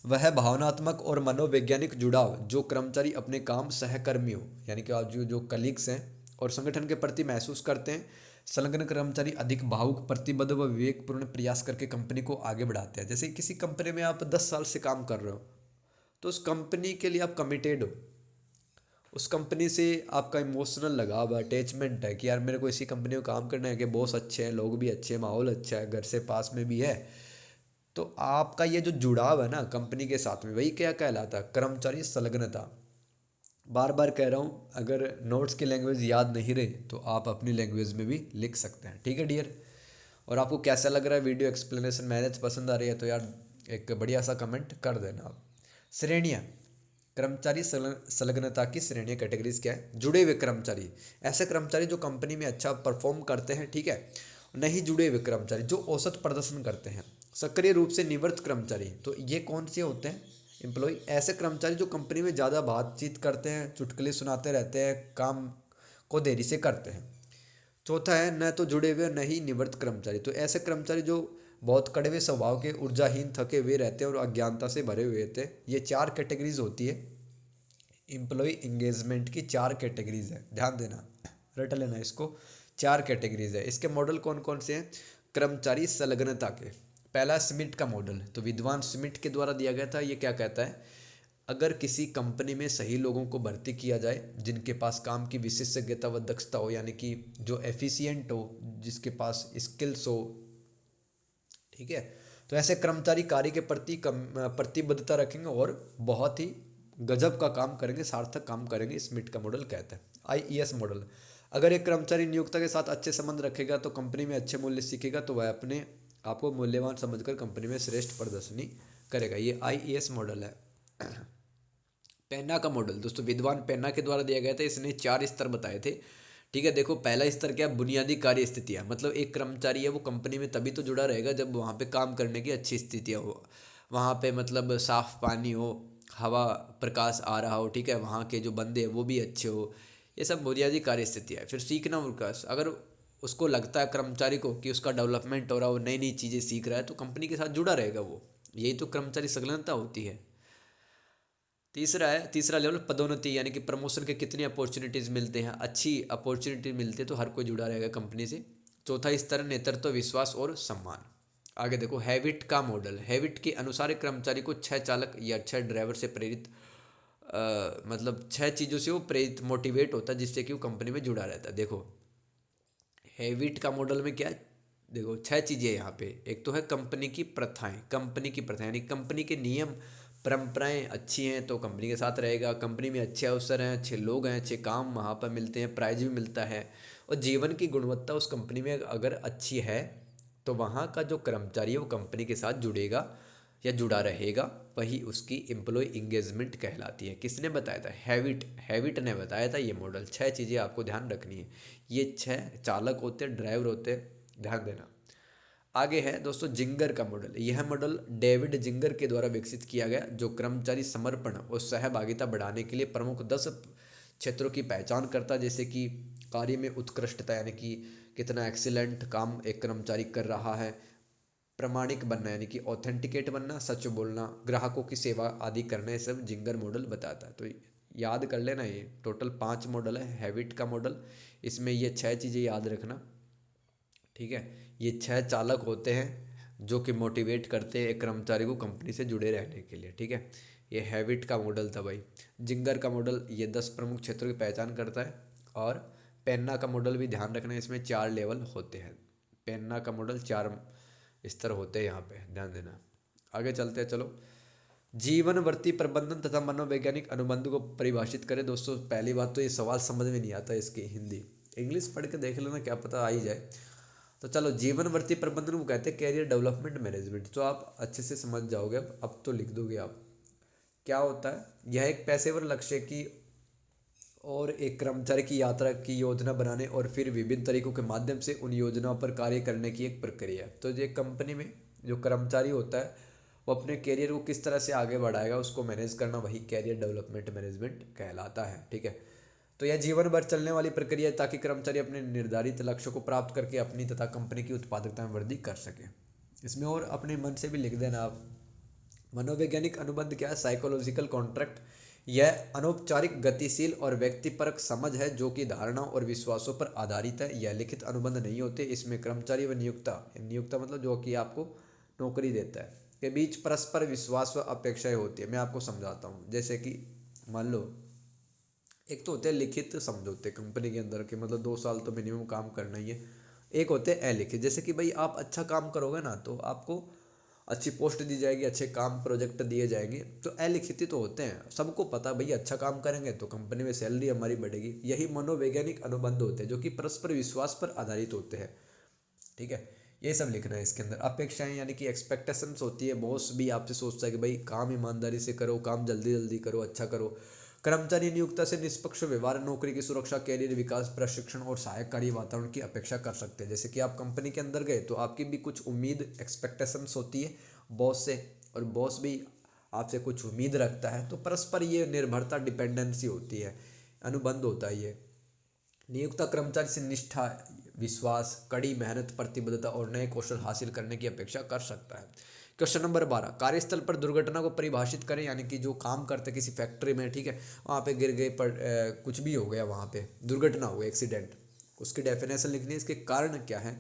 A: वह भावनात्मक और मनोवैज्ञानिक जुड़ाव जो कर्मचारी अपने काम, सहकर्मियों यानी कि आज जो कलीग्स हैं और संगठन के प्रति महसूस करते हैं। संलग्न कर्मचारी अधिक भावुक, प्रतिबद्ध व विवेकपूर्ण प्रयास करके कंपनी को आगे बढ़ाते हैं। जैसे किसी कंपनी में आप 10 साल से काम कर रहे हो तो उस कंपनी के लिए आप कमिटेड हो, उस कंपनी से आपका इमोशनल लगाव है, अटैचमेंट है कि यार मेरे को इसी कंपनी में काम करना है, कि बॉस अच्छे हैं, लोग भी अच्छे हैं, माहौल अच्छा है, घर से पास में भी है। तो आपका ये जो जुड़ाव है ना कंपनी के साथ में, वही क्या कहलाता है, कर्मचारी संलग्नता। बार बार कह रहा हूँ, अगर नोट्स की लैंग्वेज याद नहीं रही तो आप अपनी लैंग्वेज में भी लिख सकते हैं। ठीक है डियर, और आपको कैसा लग रहा है वीडियो एक्सप्लेनेशन, मैनेज पसंद आ रही है तो यार एक बढ़िया सा कमेंट कर देना आप। श्रेणियाँ, कर्मचारी संलग्नता की श्रेणियाँ, कैटेगरीज क्या है, जुड़े हुए कर्मचारी, ऐसे कर्मचारी जो कंपनी में अच्छा परफॉर्म करते हैं। ठीक है, नहीं जुड़े हुए कर्मचारी जो औसत प्रदर्शन करते हैं। सक्रिय रूप से निवृत्त कर्मचारी, तो ये कौन से होते हैं, एम्प्लॉय, ऐसे कर्मचारी जो कंपनी में ज़्यादा बातचीत करते हैं, चुटकुले सुनाते रहते हैं, काम को देरी से करते हैं। चौथा है न तो जुड़े हुए न ही निवृत्त कर्मचारी, तो ऐसे कर्मचारी जो बहुत कड़वे स्वभाव के, ऊर्जाहीन, थके हुए रहते हैं और अज्ञानता से भरे हुए रहते हैं। ये 4 कैटेगरीज होती है एम्प्लॉय इंगेजमेंट की 4 कैटेगरीज है, ध्यान देना, रट लेना इसको। 4 कैटेगरीज है। इसके मॉडल कौन कौन से हैं? कर्मचारी संलग्नता के। पहला स्मिथ का मॉडल, तो विद्वान स्मिथ के द्वारा दिया गया था। ये क्या कहता है? अगर किसी कंपनी में सही लोगों को भर्ती किया जाए जिनके पास काम की विशेषज्ञता व दक्षता हो, यानी कि जो एफिशिएंट हो, जिसके पास स्किल्स हो, ठीक है, तो ऐसे कर्मचारी कार्य के प्रति प्रतिबद्धता रखेंगे और बहुत ही गजब का काम करेंगे, सार्थक काम करेंगे। स्मिथ का मॉडल कहता है। आईईएस मॉडल, अगर एक कर्मचारी नियोक्ता के साथ अच्छे संबंध रखेगा तो कंपनी में अच्छे मूल्य सीखेगा तो वह अपने आपको मूल्यवान समझकर कंपनी में श्रेष्ठ प्रदर्शनी करेगा। ये आईईएस मॉडल है। पेन्ना का मॉडल, दोस्तों विद्वान पेन्ना के द्वारा दिया गया था। इसने 4 स्तर बताए थे, ठीक है। देखो पहला स्तर क्या? बुनियादी कार्य स्थितियाँ, मतलब एक कर्मचारी है वो कंपनी में तभी तो जुड़ा रहेगा जब वहाँ पे काम करने की अच्छी स्थितियाँ हो, वहाँ पे मतलब साफ पानी हो, हवा प्रकाश आ रहा हो, ठीक है, वहाँ के जो बंदे हैं वो भी अच्छे हो, ये सब बुनियादी कार्य स्थितियाँ है। फिर सीखना विकास, अगर उसको लगता है कर्मचारी को कि उसका डेवलपमेंट हो रहा है, वो नई नई चीज़ें सीख रहा है, तो कंपनी के साथ जुड़ा रहेगा वो। यही तो कर्मचारी संलग्नता होती है। तीसरा लेवल पदोन्नति, यानी कि प्रमोशन के कितनी अपॉर्चुनिटीज़ मिलते हैं, अच्छी अपॉर्चुनिटी मिलती है तो हर कोई जुड़ा रहेगा कंपनी से। चौथा स्तर नेतृत्व, विश्वास और सम्मान। आगे देखो हैविट का मॉडल। हैविट के अनुसार एक कर्मचारी को 6 चालक या 6 ड्राइवर से प्रेरित मतलब 6 चीज़ों से वो प्रेरित मोटिवेट होता है जिससे कि वो कंपनी में जुड़ा रहता है। देखो हैविट का मॉडल में क्या है? देखो 6 चीज़ें यहाँ पे। एक तो है कंपनी की प्रथाएं, यानी कंपनी के नियम परंपराएं अच्छी हैं तो कंपनी के साथ रहेगा। कंपनी में अच्छे अवसर हैं, अच्छे लोग हैं, अच्छे काम वहाँ पर मिलते हैं, प्राइज भी मिलता है। और जीवन की गुणवत्ता उस कंपनी में अगर अच्छी है तो वहाँ का जो कर्मचारी है वो कंपनी के साथ जुड़ेगा या जुड़ा रहेगा, वही उसकी एम्प्लॉय इंगेजमेंट कहलाती है। किसने बताया था? हैविट ने बताया था ये मॉडल। 6 चीज़ें आपको ध्यान रखनी है। ये 6 चालक होते हैं, ड्राइवर होते हैं, ध्यान देना। आगे है दोस्तों जिंगर का मॉडल। यह मॉडल डेविड जिंगर के द्वारा विकसित किया गया, जो कर्मचारी समर्पण और सहभागिता बढ़ाने के लिए प्रमुख 10 क्षेत्रों की पहचान करता है, जैसे कि कार्य में उत्कृष्टता, यानी कि कितना एक्सीलेंट काम एक कर्मचारी कर रहा है, प्रमाणिक बनना यानी कि ऑथेंटिकेट बनना, सच बोलना, ग्राहकों की सेवा आदि करना, ये सब जिंगर मॉडल बताता है। तो याद कर लेना, ये टोटल 5 मॉडल है हैबिट का मॉडल। इसमें ये 6 चीज़ें याद रखना, ठीक है। ये 6 चालक होते हैं जो कि मोटिवेट करते हैं एक कर्मचारी को कंपनी से जुड़े रहने के लिए, ठीक है। ये हैबिट का मॉडल था भाई। जिंगर का मॉडल ये 10 प्रमुख क्षेत्रों की पहचान करता है। और पेन्ना का मॉडल भी ध्यान रखना, इसमें 4 लेवल होते हैं। पेन्ना का मॉडल 4 स्तर होते हैं, यहाँ पे ध्यान देना। आगे चलते हैं, चलो। जीवनवर्ती प्रबंधन तथा मनोवैज्ञानिक अनुबंध को परिभाषित करें। दोस्तों पहली बात तो ये सवाल समझ में नहीं आता इसकी हिंदी, इंग्लिश पढ़ के देख लेना, क्या पता आ ही जाए। तो चलो, जीवनवर्ती प्रबंधन को कहते हैं कैरियर डेवलपमेंट मैनेजमेंट। तो आप अच्छे से समझ जाओगे, अब तो लिख दोगे आप। क्या होता है? यह एक पेशेवर लक्ष्य की और एक कर्मचारी की यात्रा की योजना बनाने और फिर विभिन्न तरीकों के माध्यम से उन योजनाओं पर कार्य करने की एक प्रक्रिया है। तो ये कंपनी में जो कर्मचारी होता है वो अपने कैरियर को किस तरह से आगे बढ़ाएगा, उसको मैनेज करना, वही कैरियर डेवलपमेंट मैनेजमेंट कहलाता है, ठीक है। तो यह जीवन भर चलने वाली प्रक्रिया है ताकि कर्मचारी अपने निर्धारित लक्ष्यों को प्राप्त करके अपनी तथा कंपनी की उत्पादकता में वृद्धि कर सके। इसमें और अपने मन से भी लिख देना आप। मनोवैज्ञानिक अनुबंध क्या है? Psychological contract. यह अनौपचारिक, गतिशील और व्यक्तिपरक समझ है जो कि धारणाओं और विश्वासों पर आधारित है। यह लिखित अनुबंध नहीं होते। इसमें कर्मचारी व नियोक्ता मतलब जो कि आपको नौकरी देता है, के बीच परस्पर विश्वास व अपेक्षाएं होती है। मैं आपको समझाता हूँ। जैसे कि मान लो एक तो होते हैं लिखित समझौते कंपनी के अंदर के, मतलब 2 साल तो मिनिमम काम करना ही है। एक होते हैं अलिखित, जैसे कि भाई आप अच्छा काम करोगे ना तो आपको अच्छी पोस्ट दी जाएगी, अच्छे काम प्रोजेक्ट दिए जाएंगे। तो अलिखित तो होते हैं, सबको पता भाई अच्छा काम करेंगे तो कंपनी में सैलरी हमारी बढ़ेगी। यही मनोवैज्ञानिक अनुबंध होते हैं जो कि परस्पर विश्वास पर आधारित होते हैं, ठीक है। ये सब लिखना है इसके अंदर। अपेक्षाएं यानी कि एक्सपेक्टेशंस होती है। बॉस भी आपसे सोचता है कि भाई काम ईमानदारी से करो, काम जल्दी जल्दी करो, अच्छा करो। कर्मचारी नियोक्ता से निष्पक्ष व्यवहार, नौकरी की सुरक्षा, कैरियर विकास, प्रशिक्षण और सहायकारी वातावरण की अपेक्षा कर सकते हैं। जैसे कि आप कंपनी के अंदर गए तो आपकी भी कुछ उम्मीद, एक्सपेक्टेशंस होती है बॉस से, और बॉस भी आपसे कुछ उम्मीद रखता है। तो परस्पर ये निर्भरता, डिपेंडेंसी होती है, अनुबंध होता है ये। नियोक्ता कर्मचारी से निष्ठा, विश्वास, कड़ी मेहनत, प्रतिबद्धता और नए कौशल हासिल करने की अपेक्षा कर सकता है, क्वेश्चन नंबर 12, कार्यस्थल पर दुर्घटना को परिभाषित करें। यानी कि जो काम करते किसी फैक्ट्री में, ठीक है, वहाँ पे गिर गए, कुछ भी हो गया, वहाँ पे दुर्घटना हो गई, एक्सीडेंट, उसकी डेफिनेशन लिखनी है, इसके कारण क्या है,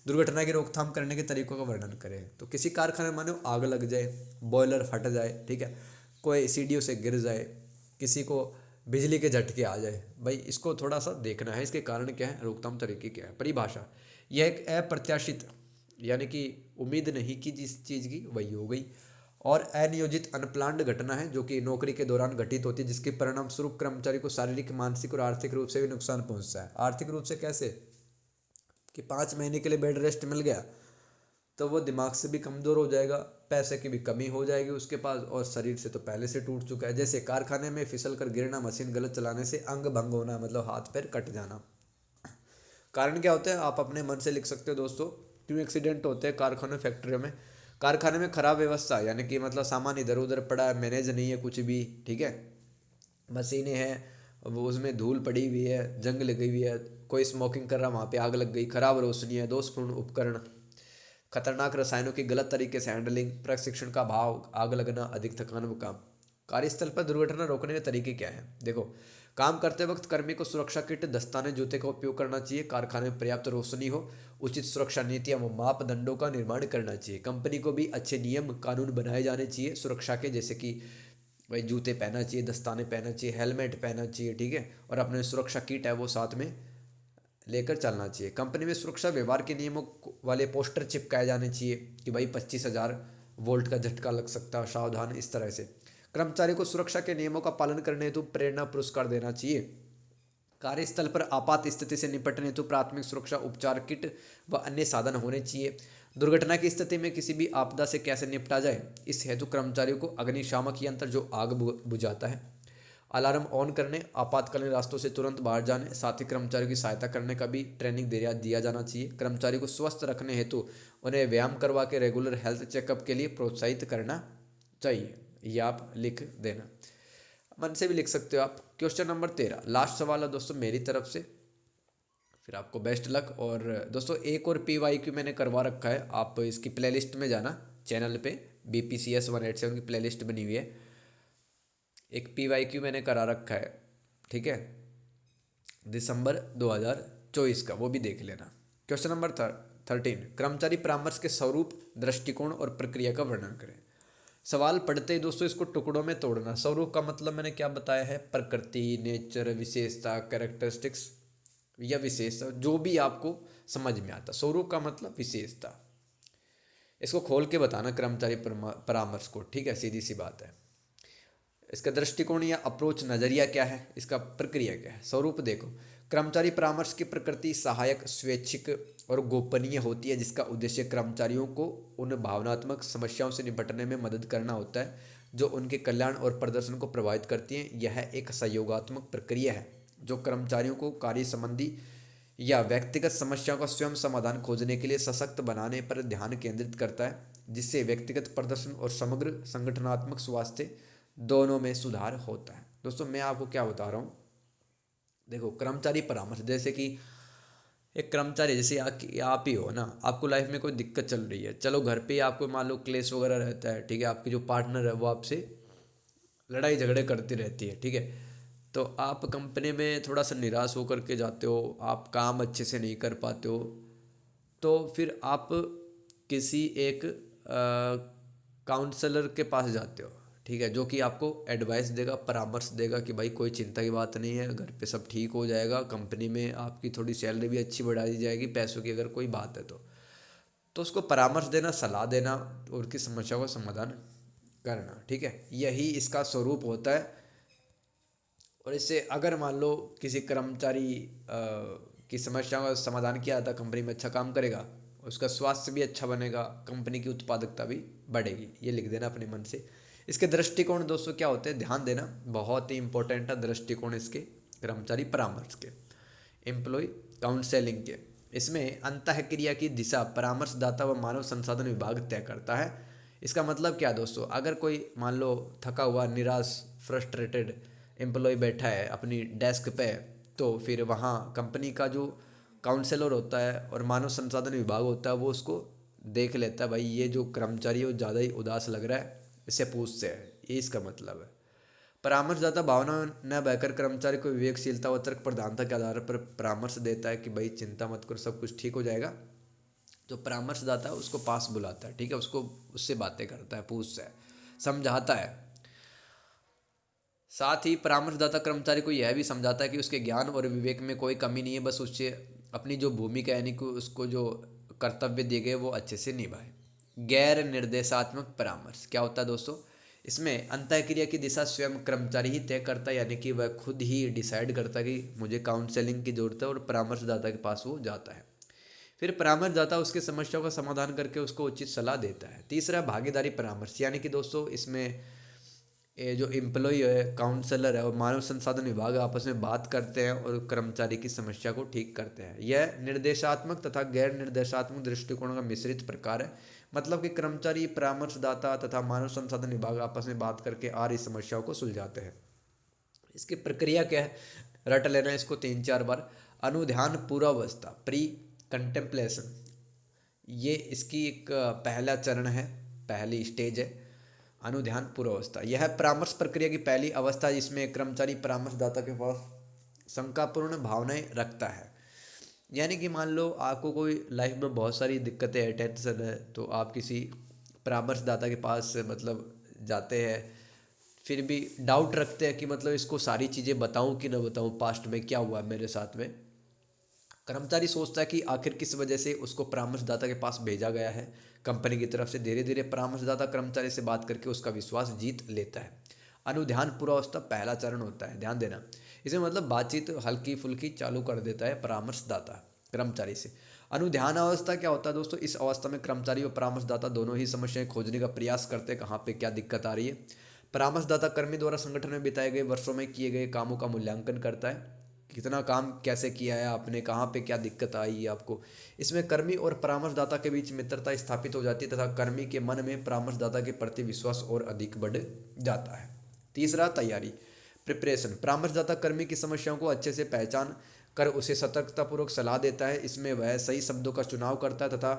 A: दुर्घटना की रोकथाम करने के तरीकों का वर्णन करें। तो किसी कारखाने में मानो आग लग जाए, बॉयलर फट जाए, ठीक है, कोई सीढ़ियों से गिर जाए, किसी को बिजली के झटके आ जाए, भाई इसको थोड़ा सा देखना है, इसके कारण क्या है, रोकथाम तरीके क्या है। परिभाषा, यह एक अप्रत्याशित यानी कि उम्मीद नहीं की जिस चीज़ की वही हो गई, और अनियोजित अनप्लान्ड घटना है जो कि नौकरी के दौरान घटित होती है, जिसके परिणाम स्वरूप कर्मचारी को शारीरिक, मानसिक और आर्थिक रूप से भी नुकसान पहुंचता है। आर्थिक रूप से कैसे, कि 5 महीने के लिए बेड रेस्ट मिल गया तो वो दिमाग से भी कमज़ोर हो जाएगा, पैसे की भी कमी हो जाएगी उसके पास, और शरीर से तो पहले से टूट चुका है। जैसे कारखाने में फिसल कर गिरना, मशीन गलत चलाने से अंग भंग होना, मतलब हाथ पैर कट जाना। कारण क्या होते हैं, आप अपने मन से लिख सकते हो दोस्तों, क्यों एक्सीडेंट होते हैं कारखाने, फैक्ट्रियों में। कारखाने में खराब व्यवस्था, यानी कि मतलब सामान इधर उधर पड़ा है, मैनेज नहीं है कुछ भी, ठीक है, मशीनें हैं वो उसमें धूल पड़ी हुई है, जंग लगी हुई है, कोई स्मोकिंग कर रहा, वहाँ पे आग लग गई, खराब रोशनी है, दोषपूर्ण उपकरण, खतरनाक रसायनों की गलत तरीके से हैंडलिंग, प्रशिक्षण का अभाव, आग लगना, अधिक थकान व काम। कार्यस्थल पर दुर्घटना रोकने के तरीके क्या हैं, देखो, काम करते वक्त कर्मी को सुरक्षा किट, दस्ताने, जूते का उपयोग करना चाहिए। कारखाने में पर्याप्त रोशनी हो, उचित सुरक्षा नीतियां व मापदंडों का निर्माण करना चाहिए। कंपनी को भी अच्छे नियम कानून बनाए जाने चाहिए सुरक्षा के, जैसे कि भाई जूते पहनना चाहिए, दस्ताने पहनना चाहिए, हेलमेट पहनना चाहिए, ठीक है, और अपने सुरक्षा किट है वो साथ में लेकर चलना चाहिए। कंपनी में सुरक्षा व्यवहार के नियमों वाले पोस्टर चिपकाए जाने चाहिए कि भाई 25,000 वोल्ट का झटका लग सकता है, सावधान, इस तरह से। कर्मचारी को सुरक्षा के नियमों का पालन करने हेतु प्रेरणा पुरस्कार देना चाहिए। कार्यस्थल पर आपात स्थिति से निपटने हेतु प्राथमिक सुरक्षा उपचार किट व अन्य साधन होने चाहिए। दुर्घटना की स्थिति में किसी भी आपदा से कैसे निपटा जाए, इस हेतु कर्मचारियों को अग्निशामक यंत्र जो आग बुझाता है, अलार्म ऑन करने, आपातकालीन रास्तों से तुरंत बाहर जाने, साथ ही कर्मचारियों की सहायता करने का भी ट्रेनिंग दिया जाना चाहिए। कर्मचारी को स्वस्थ रखने हेतु उन्हें व्यायाम करवा के रेगुलर हेल्थ चेकअप के लिए प्रोत्साहित करना चाहिए। ये आप लिख देना, मन से भी लिख सकते हो आप। क्वेश्चन नंबर 13, लास्ट सवाल है दोस्तों मेरी तरफ से, फिर आपको बेस्ट लक। और दोस्तों एक और PYQ मैंने करवा रखा है, आप इसकी प्लेलिस्ट में जाना, चैनल पे BPCS 187 की प्लेलिस्ट बनी हुई है, एक PYQ मैंने करा रखा है, ठीक है, दिसंबर 2024 का, वो भी देख लेना। क्वेश्चन नंबर 13, कर्मचारी परामर्श के स्वरूप, दृष्टिकोण और प्रक्रिया का वर्णन करें। सवाल पढ़ते ही दोस्तों इसको टुकड़ों में तोड़ना। स्वरूप का मतलब मैंने क्या बताया है, प्रकृति, नेचर, विशेषता, कैरेक्टरिस्टिक्स या विशेषता, जो भी आपको समझ में आता। स्वरूप का मतलब विशेषता, इसको खोल के बताना कर्मचारी परामर्श को, ठीक है, सीधी सी बात है। इसका दृष्टिकोण या अप्रोच, नज़रिया क्या है, इसका प्रक्रिया क्या है। स्वरूप देखो, कर्मचारी परामर्श की प्रकृति सहायक, स्वैच्छिक और गोपनीय होती है, जिसका उद्देश्य कर्मचारियों को उन भावनात्मक समस्याओं से निपटने में मदद करना होता है जो उनके कल्याण और प्रदर्शन को प्रभावित करती हैं। यह एक सहयोगात्मक प्रक्रिया है जो कर्मचारियों को कार्य संबंधी या व्यक्तिगत समस्याओं का स्वयं समाधान खोजने के लिए सशक्त बनाने पर ध्यान केंद्रित करता है, जिससे व्यक्तिगत प्रदर्शन और समग्र संगठनात्मक स्वास्थ्य दोनों में सुधार होता है। दोस्तों मैं आपको क्या बता रहा हूँ, देखो कर्मचारी परामर्श, जैसे कि एक कर्मचारी, जैसे आप ही हो ना, आपको लाइफ में कोई दिक्कत चल रही है, चलो घर पे आपको मान लो क्लेश वगैरह रहता है, ठीक है, आपकी जो पार्टनर है वो आपसे लड़ाई झगड़े करती रहती है, ठीक है, तो आप कंपनी में थोड़ा सा निराश होकर के जाते हो, आप काम अच्छे से नहीं कर पाते हो, तो फिर आप किसी एक काउंसलर के पास जाते हो, ठीक है, जो कि आपको एडवाइस देगा, परामर्श देगा कि भाई कोई चिंता की बात नहीं है, घर पे सब ठीक हो जाएगा, कंपनी में आपकी थोड़ी सैलरी भी अच्छी बढ़ा दी जाएगी, पैसों की अगर कोई बात है तो उसको परामर्श देना, सलाह देना और उसकी समस्या का समाधान करना, ठीक है, यही इसका स्वरूप होता है। और इससे अगर मान लो किसी कर्मचारी की समस्याओं का समाधान किया था, कंपनी में अच्छा काम करेगा, उसका स्वास्थ्य भी अच्छा बनेगा, कंपनी की उत्पादकता भी बढ़ेगी। ये लिख देना अपने मन से। इसके दृष्टिकोण दोस्तों क्या होते हैं, ध्यान देना, बहुत ही इंपॉर्टेंट है दृष्टिकोण इसके कर्मचारी परामर्श के, एम्प्लॉय काउंसलिंग के। इसमें अंतःक्रिया की दिशा परामर्शदाता व मानव संसाधन विभाग तय करता है। इसका मतलब क्या दोस्तों, अगर कोई मान लो थका हुआ, निराश, फ्रस्ट्रेटेड एम्प्लॉय बैठा है अपनी डेस्क पे, तो फिर वहाँ कंपनी का जो काउंसलर होता है और मानव संसाधन विभाग होता है वो उसको देख लेता है भाई ये जो कर्मचारी है वो ज़्यादा ही उदास लग रहा है, इससे पूछते हैं, ये इसका मतलब है। परामर्शदाता भावना न बहकर कर्मचारी को विवेकशीलता व तर्क प्रधानता के आधार पर परामर्श देता है कि भाई चिंता मत करो, सब कुछ ठीक हो जाएगा। जो परामर्शदाता है उसको पास बुलाता है, ठीक है, उसको उससे बातें करता है, पूछता है, समझाता है। साथ ही परामर्शदाता कर्मचारी को यह भी समझाता है कि उसके ज्ञान और विवेक में कोई कमी नहीं है, बस उससे अपनी जो भूमिका यानी कि उसको जो कर्तव्य दिए गए वो अच्छे से निभाए। गैर निर्देशात्मक परामर्श क्या होता है दोस्तों? इसमें अंतःक्रिया की दिशा स्वयं कर्मचारी ही तय करता है, यानी कि वह खुद ही डिसाइड करता है कि मुझे काउंसलिंग की जरूरत है और परामर्शदाता के पास वो जाता है। फिर परामर्शदाता उसकी समस्याओं का समाधान करके उसको उचित सलाह देता है। तीसरा भागीदारी परामर्श, यानी कि दोस्तों इसमें ये जो एम्प्लॉय है, काउंसलर है और मानव संसाधन विभाग आपस में बात करते हैं और कर्मचारी की समस्या को ठीक करते हैं। यह निर्देशात्मक तथा गैर निर्देशात्मक दृष्टिकोण का मिश्रित प्रकार है। मतलब कि कर्मचारी, परामर्शदाता तथा मानव संसाधन विभाग आपस में बात करके आ रही समस्याओं को सुलझाते हैं। इसकी प्रक्रिया क्या है, रट लेना इसको 3-4 बार। अनुध्यान पूर्वावस्था, प्री कंटेम्पलेशन, ये इसकी एक पहला चरण है, पहली स्टेज है। अनुध्यान पूर्वावस्था यह परामर्श प्रक्रिया की पहली अवस्था है जिसमें कर्मचारी परामर्शदाता के पास शंकापूर्ण भावनाएं रखता है। यानी कि मान लो आपको कोई लाइफ में बहुत सारी दिक्कतें है, टेंशन है, तो आप किसी परामर्शदाता के पास मतलब जाते हैं, फिर भी डाउट रखते हैं कि मतलब इसको सारी चीज़ें बताऊं कि ना बताऊं, पास्ट में क्या हुआ मेरे साथ में। कर्मचारी सोचता है कि आखिर किस वजह से उसको परामर्शदाता के पास भेजा गया है कंपनी की तरफ से। धीरे धीरे परामर्शदाता कर्मचारी से बात करके उसका विश्वास जीत लेता है। अनुध्यान पूर्वावस्था पहला चरण होता है, ध्यान देना। इसमें मतलब बातचीत हल्की फुल्की चालू कर देता है परामर्शदाता कर्मचारी से। अनुध्यान अवस्था क्या होता है दोस्तों? इस अवस्था में कर्मचारी और परामर्शदाता दोनों ही समस्याएं खोजने का प्रयास करते हैं, कहाँ पे क्या दिक्कत आ रही है। परामर्शदाता कर्मी द्वारा संगठन में बिताए गए वर्षों में किए गए कामों का मूल्यांकन करता है, कितना काम कैसे किया है आपने, कहाँ पे क्या दिक्कत आई है आपको। इसमें कर्मी और परामर्शदाता के बीच मित्रता स्थापित हो जाती है तथा कर्मी के मन में परामर्शदाता के प्रति विश्वास और अधिक बढ़ जाता है। तीसरा, तैयारी, प्रिपरेशन। परामर्शदाता कर्मी की समस्याओं को अच्छे से पहचान कर उसे सतर्कतापूर्वक सलाह देता है। इसमें वह सही शब्दों का चुनाव करता है तथा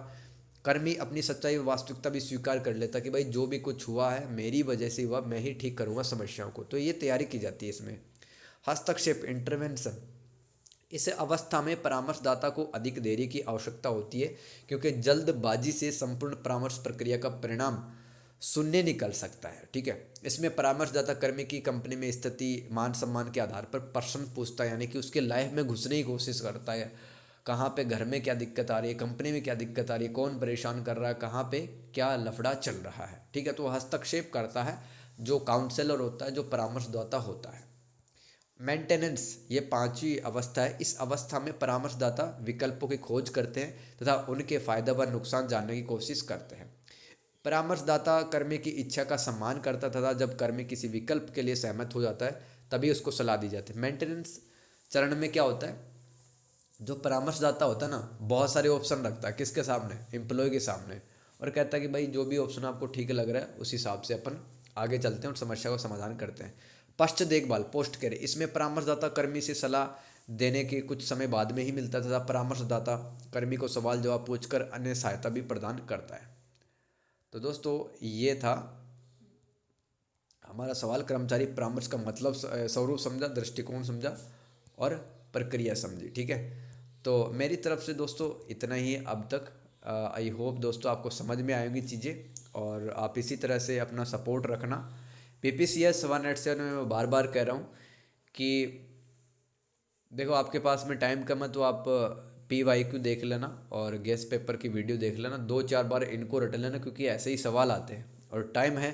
A: कर्मी अपनी सच्चाई और वास्तविकता भी स्वीकार कर लेता है कि भाई जो भी कुछ हुआ है मेरी वजह से हुआ, मैं ही ठीक करूँगा समस्याओं को। तो ये तैयारी की जाती है इसमें। हस्तक्षेप, इंटरवेंशन। इस अवस्था में परामर्शदाता को अधिक देरी की आवश्यकता होती है क्योंकि जल्दबाजी से संपूर्ण परामर्श प्रक्रिया का परिणाम शून्य निकल सकता है, ठीक है। इसमें परामर्शदाता कर्मी की कंपनी में स्थिति, मान सम्मान के आधार पर प्रश्न पूछता है, यानी कि उसके लाइफ में घुसने की कोशिश करता है। कहाँ पे घर में क्या दिक्कत आ रही है, कंपनी में क्या दिक्कत आ रही है, कौन परेशान कर रहा है, कहाँ पे क्या लफड़ा चल रहा है, ठीक है। तो हस्तक्षेप करता है जो काउंसलर होता है, जो परामर्शदाता होता है। मेंटेनेंस, ये पांचवी अवस्था है। इस अवस्था में परामर्शदाता विकल्पों की खोज करते हैं तथा उनके फायदा व नुकसान जानने की कोशिश करते हैं। परामर्शदाता कर्मी की इच्छा का सम्मान करता तथा जब कर्मी किसी विकल्प के लिए सहमत हो जाता है तभी उसको सलाह दी जाती है। मेंटेनेंस चरण में क्या होता है, जो परामर्शदाता होता है ना, बहुत सारे ऑप्शन रखता है किसके सामने, एम्प्लॉय के सामने, और कहता है कि भाई जो भी ऑप्शन आपको ठीक लग रहा है उस हिसाब से अपन आगे चलते हैं और समस्या का समाधान करते हैं। पश्च देखभाल, पोस्ट केयर। इसमें परामर्शदाता कर्मी से सलाह देने के कुछ समय बाद में ही मिलता है तथा परामर्शदाता कर्मी को सवाल जवाब पूछकर अन्य सहायता भी प्रदान करता है। तो दोस्तों ये था हमारा सवाल। कर्मचारी परामर्श का मतलब स्वरूप समझा, दृष्टिकोण समझा और प्रक्रिया समझी, ठीक है। तो मेरी तरफ से दोस्तों इतना ही अब तक। आई होप दोस्तों आपको समझ में आएंगी चीज़ें और आप इसी तरह से अपना सपोर्ट रखना। PPCS 187 में मैं बार बार कह रहा हूँ कि देखो आपके पास में टाइम कम है तो आप PYQ देख लेना और गेस्ट पेपर की वीडियो देख लेना, 2-4 बार इनको रट लेना क्योंकि ऐसे ही सवाल आते हैं। और टाइम है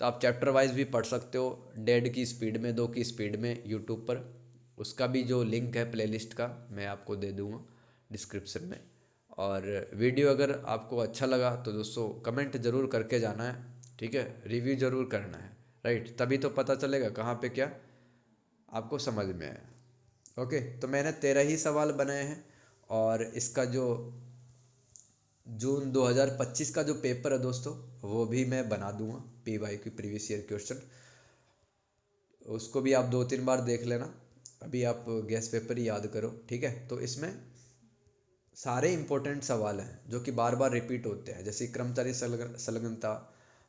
A: तो आप चैप्टर वाइज भी पढ़ सकते हो, 1.5 की स्पीड में, 2 की स्पीड में यूट्यूब पर। उसका भी जो लिंक है प्लेलिस्ट का मैं आपको दे दूँगा डिस्क्रिप्शन में। और वीडियो अगर आपको अच्छा लगा तो दोस्तों कमेंट ज़रूर करके जाना है, ठीक है, रिव्यू ज़रूर करना है, राइट, तभी तो पता चलेगा कहाँ पे क्या आपको समझ में आया। ओके, तो मैंने 13 ही सवाल बनाए हैं और इसका जो जून 2025 का जो पेपर है दोस्तों वो भी मैं बना दूंगा, PYQ प्रीवियस ईयर क्वेश्चन, उसको भी आप 2-3 बार देख लेना। अभी आप गेस्ट पेपर ही याद करो, ठीक है। तो इसमें सारे इम्पोर्टेंट सवाल हैं जो कि बार बार रिपीट होते हैं, जैसे कर्मचारी संलग्नता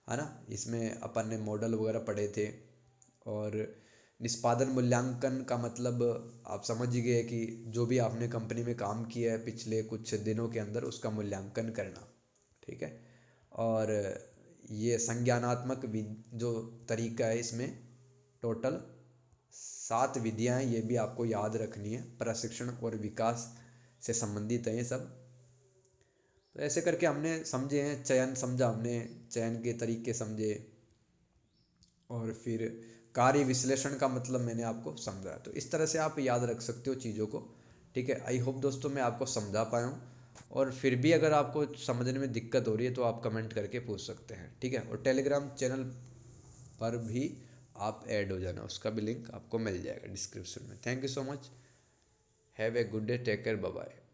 A: है ना, इसमें अपन ने मॉडल वगैरह पढ़े थे। और निष्पादन मूल्यांकन का मतलब आप समझ ही गए कि जो भी आपने कंपनी में काम किया है पिछले कुछ दिनों के अंदर उसका मूल्यांकन करना, ठीक है। और ये संज्ञानात्मक जो तरीका है, इसमें टोटल 7 विधियाँ हैं, ये भी आपको याद रखनी है। प्रशिक्षण और विकास से संबंधित है ये सब। तो ऐसे करके हमने समझे हैं, चयन समझा हमने, चयन के तरीके समझे, और फिर कार्य विश्लेषण का मतलब मैंने आपको समझाया। तो इस तरह से आप याद रख सकते हो चीज़ों को, ठीक है। आई होप दोस्तों मैं आपको समझा पाया हूँ। और फिर भी अगर आपको समझने में दिक्कत हो रही है तो आप कमेंट करके पूछ सकते हैं, ठीक है। और टेलीग्राम चैनल पर भी आप ऐड हो जाना, उसका भी लिंक आपको मिल जाएगा डिस्क्रिप्शन में। Thank you so much, have a good day, take care, bye bye.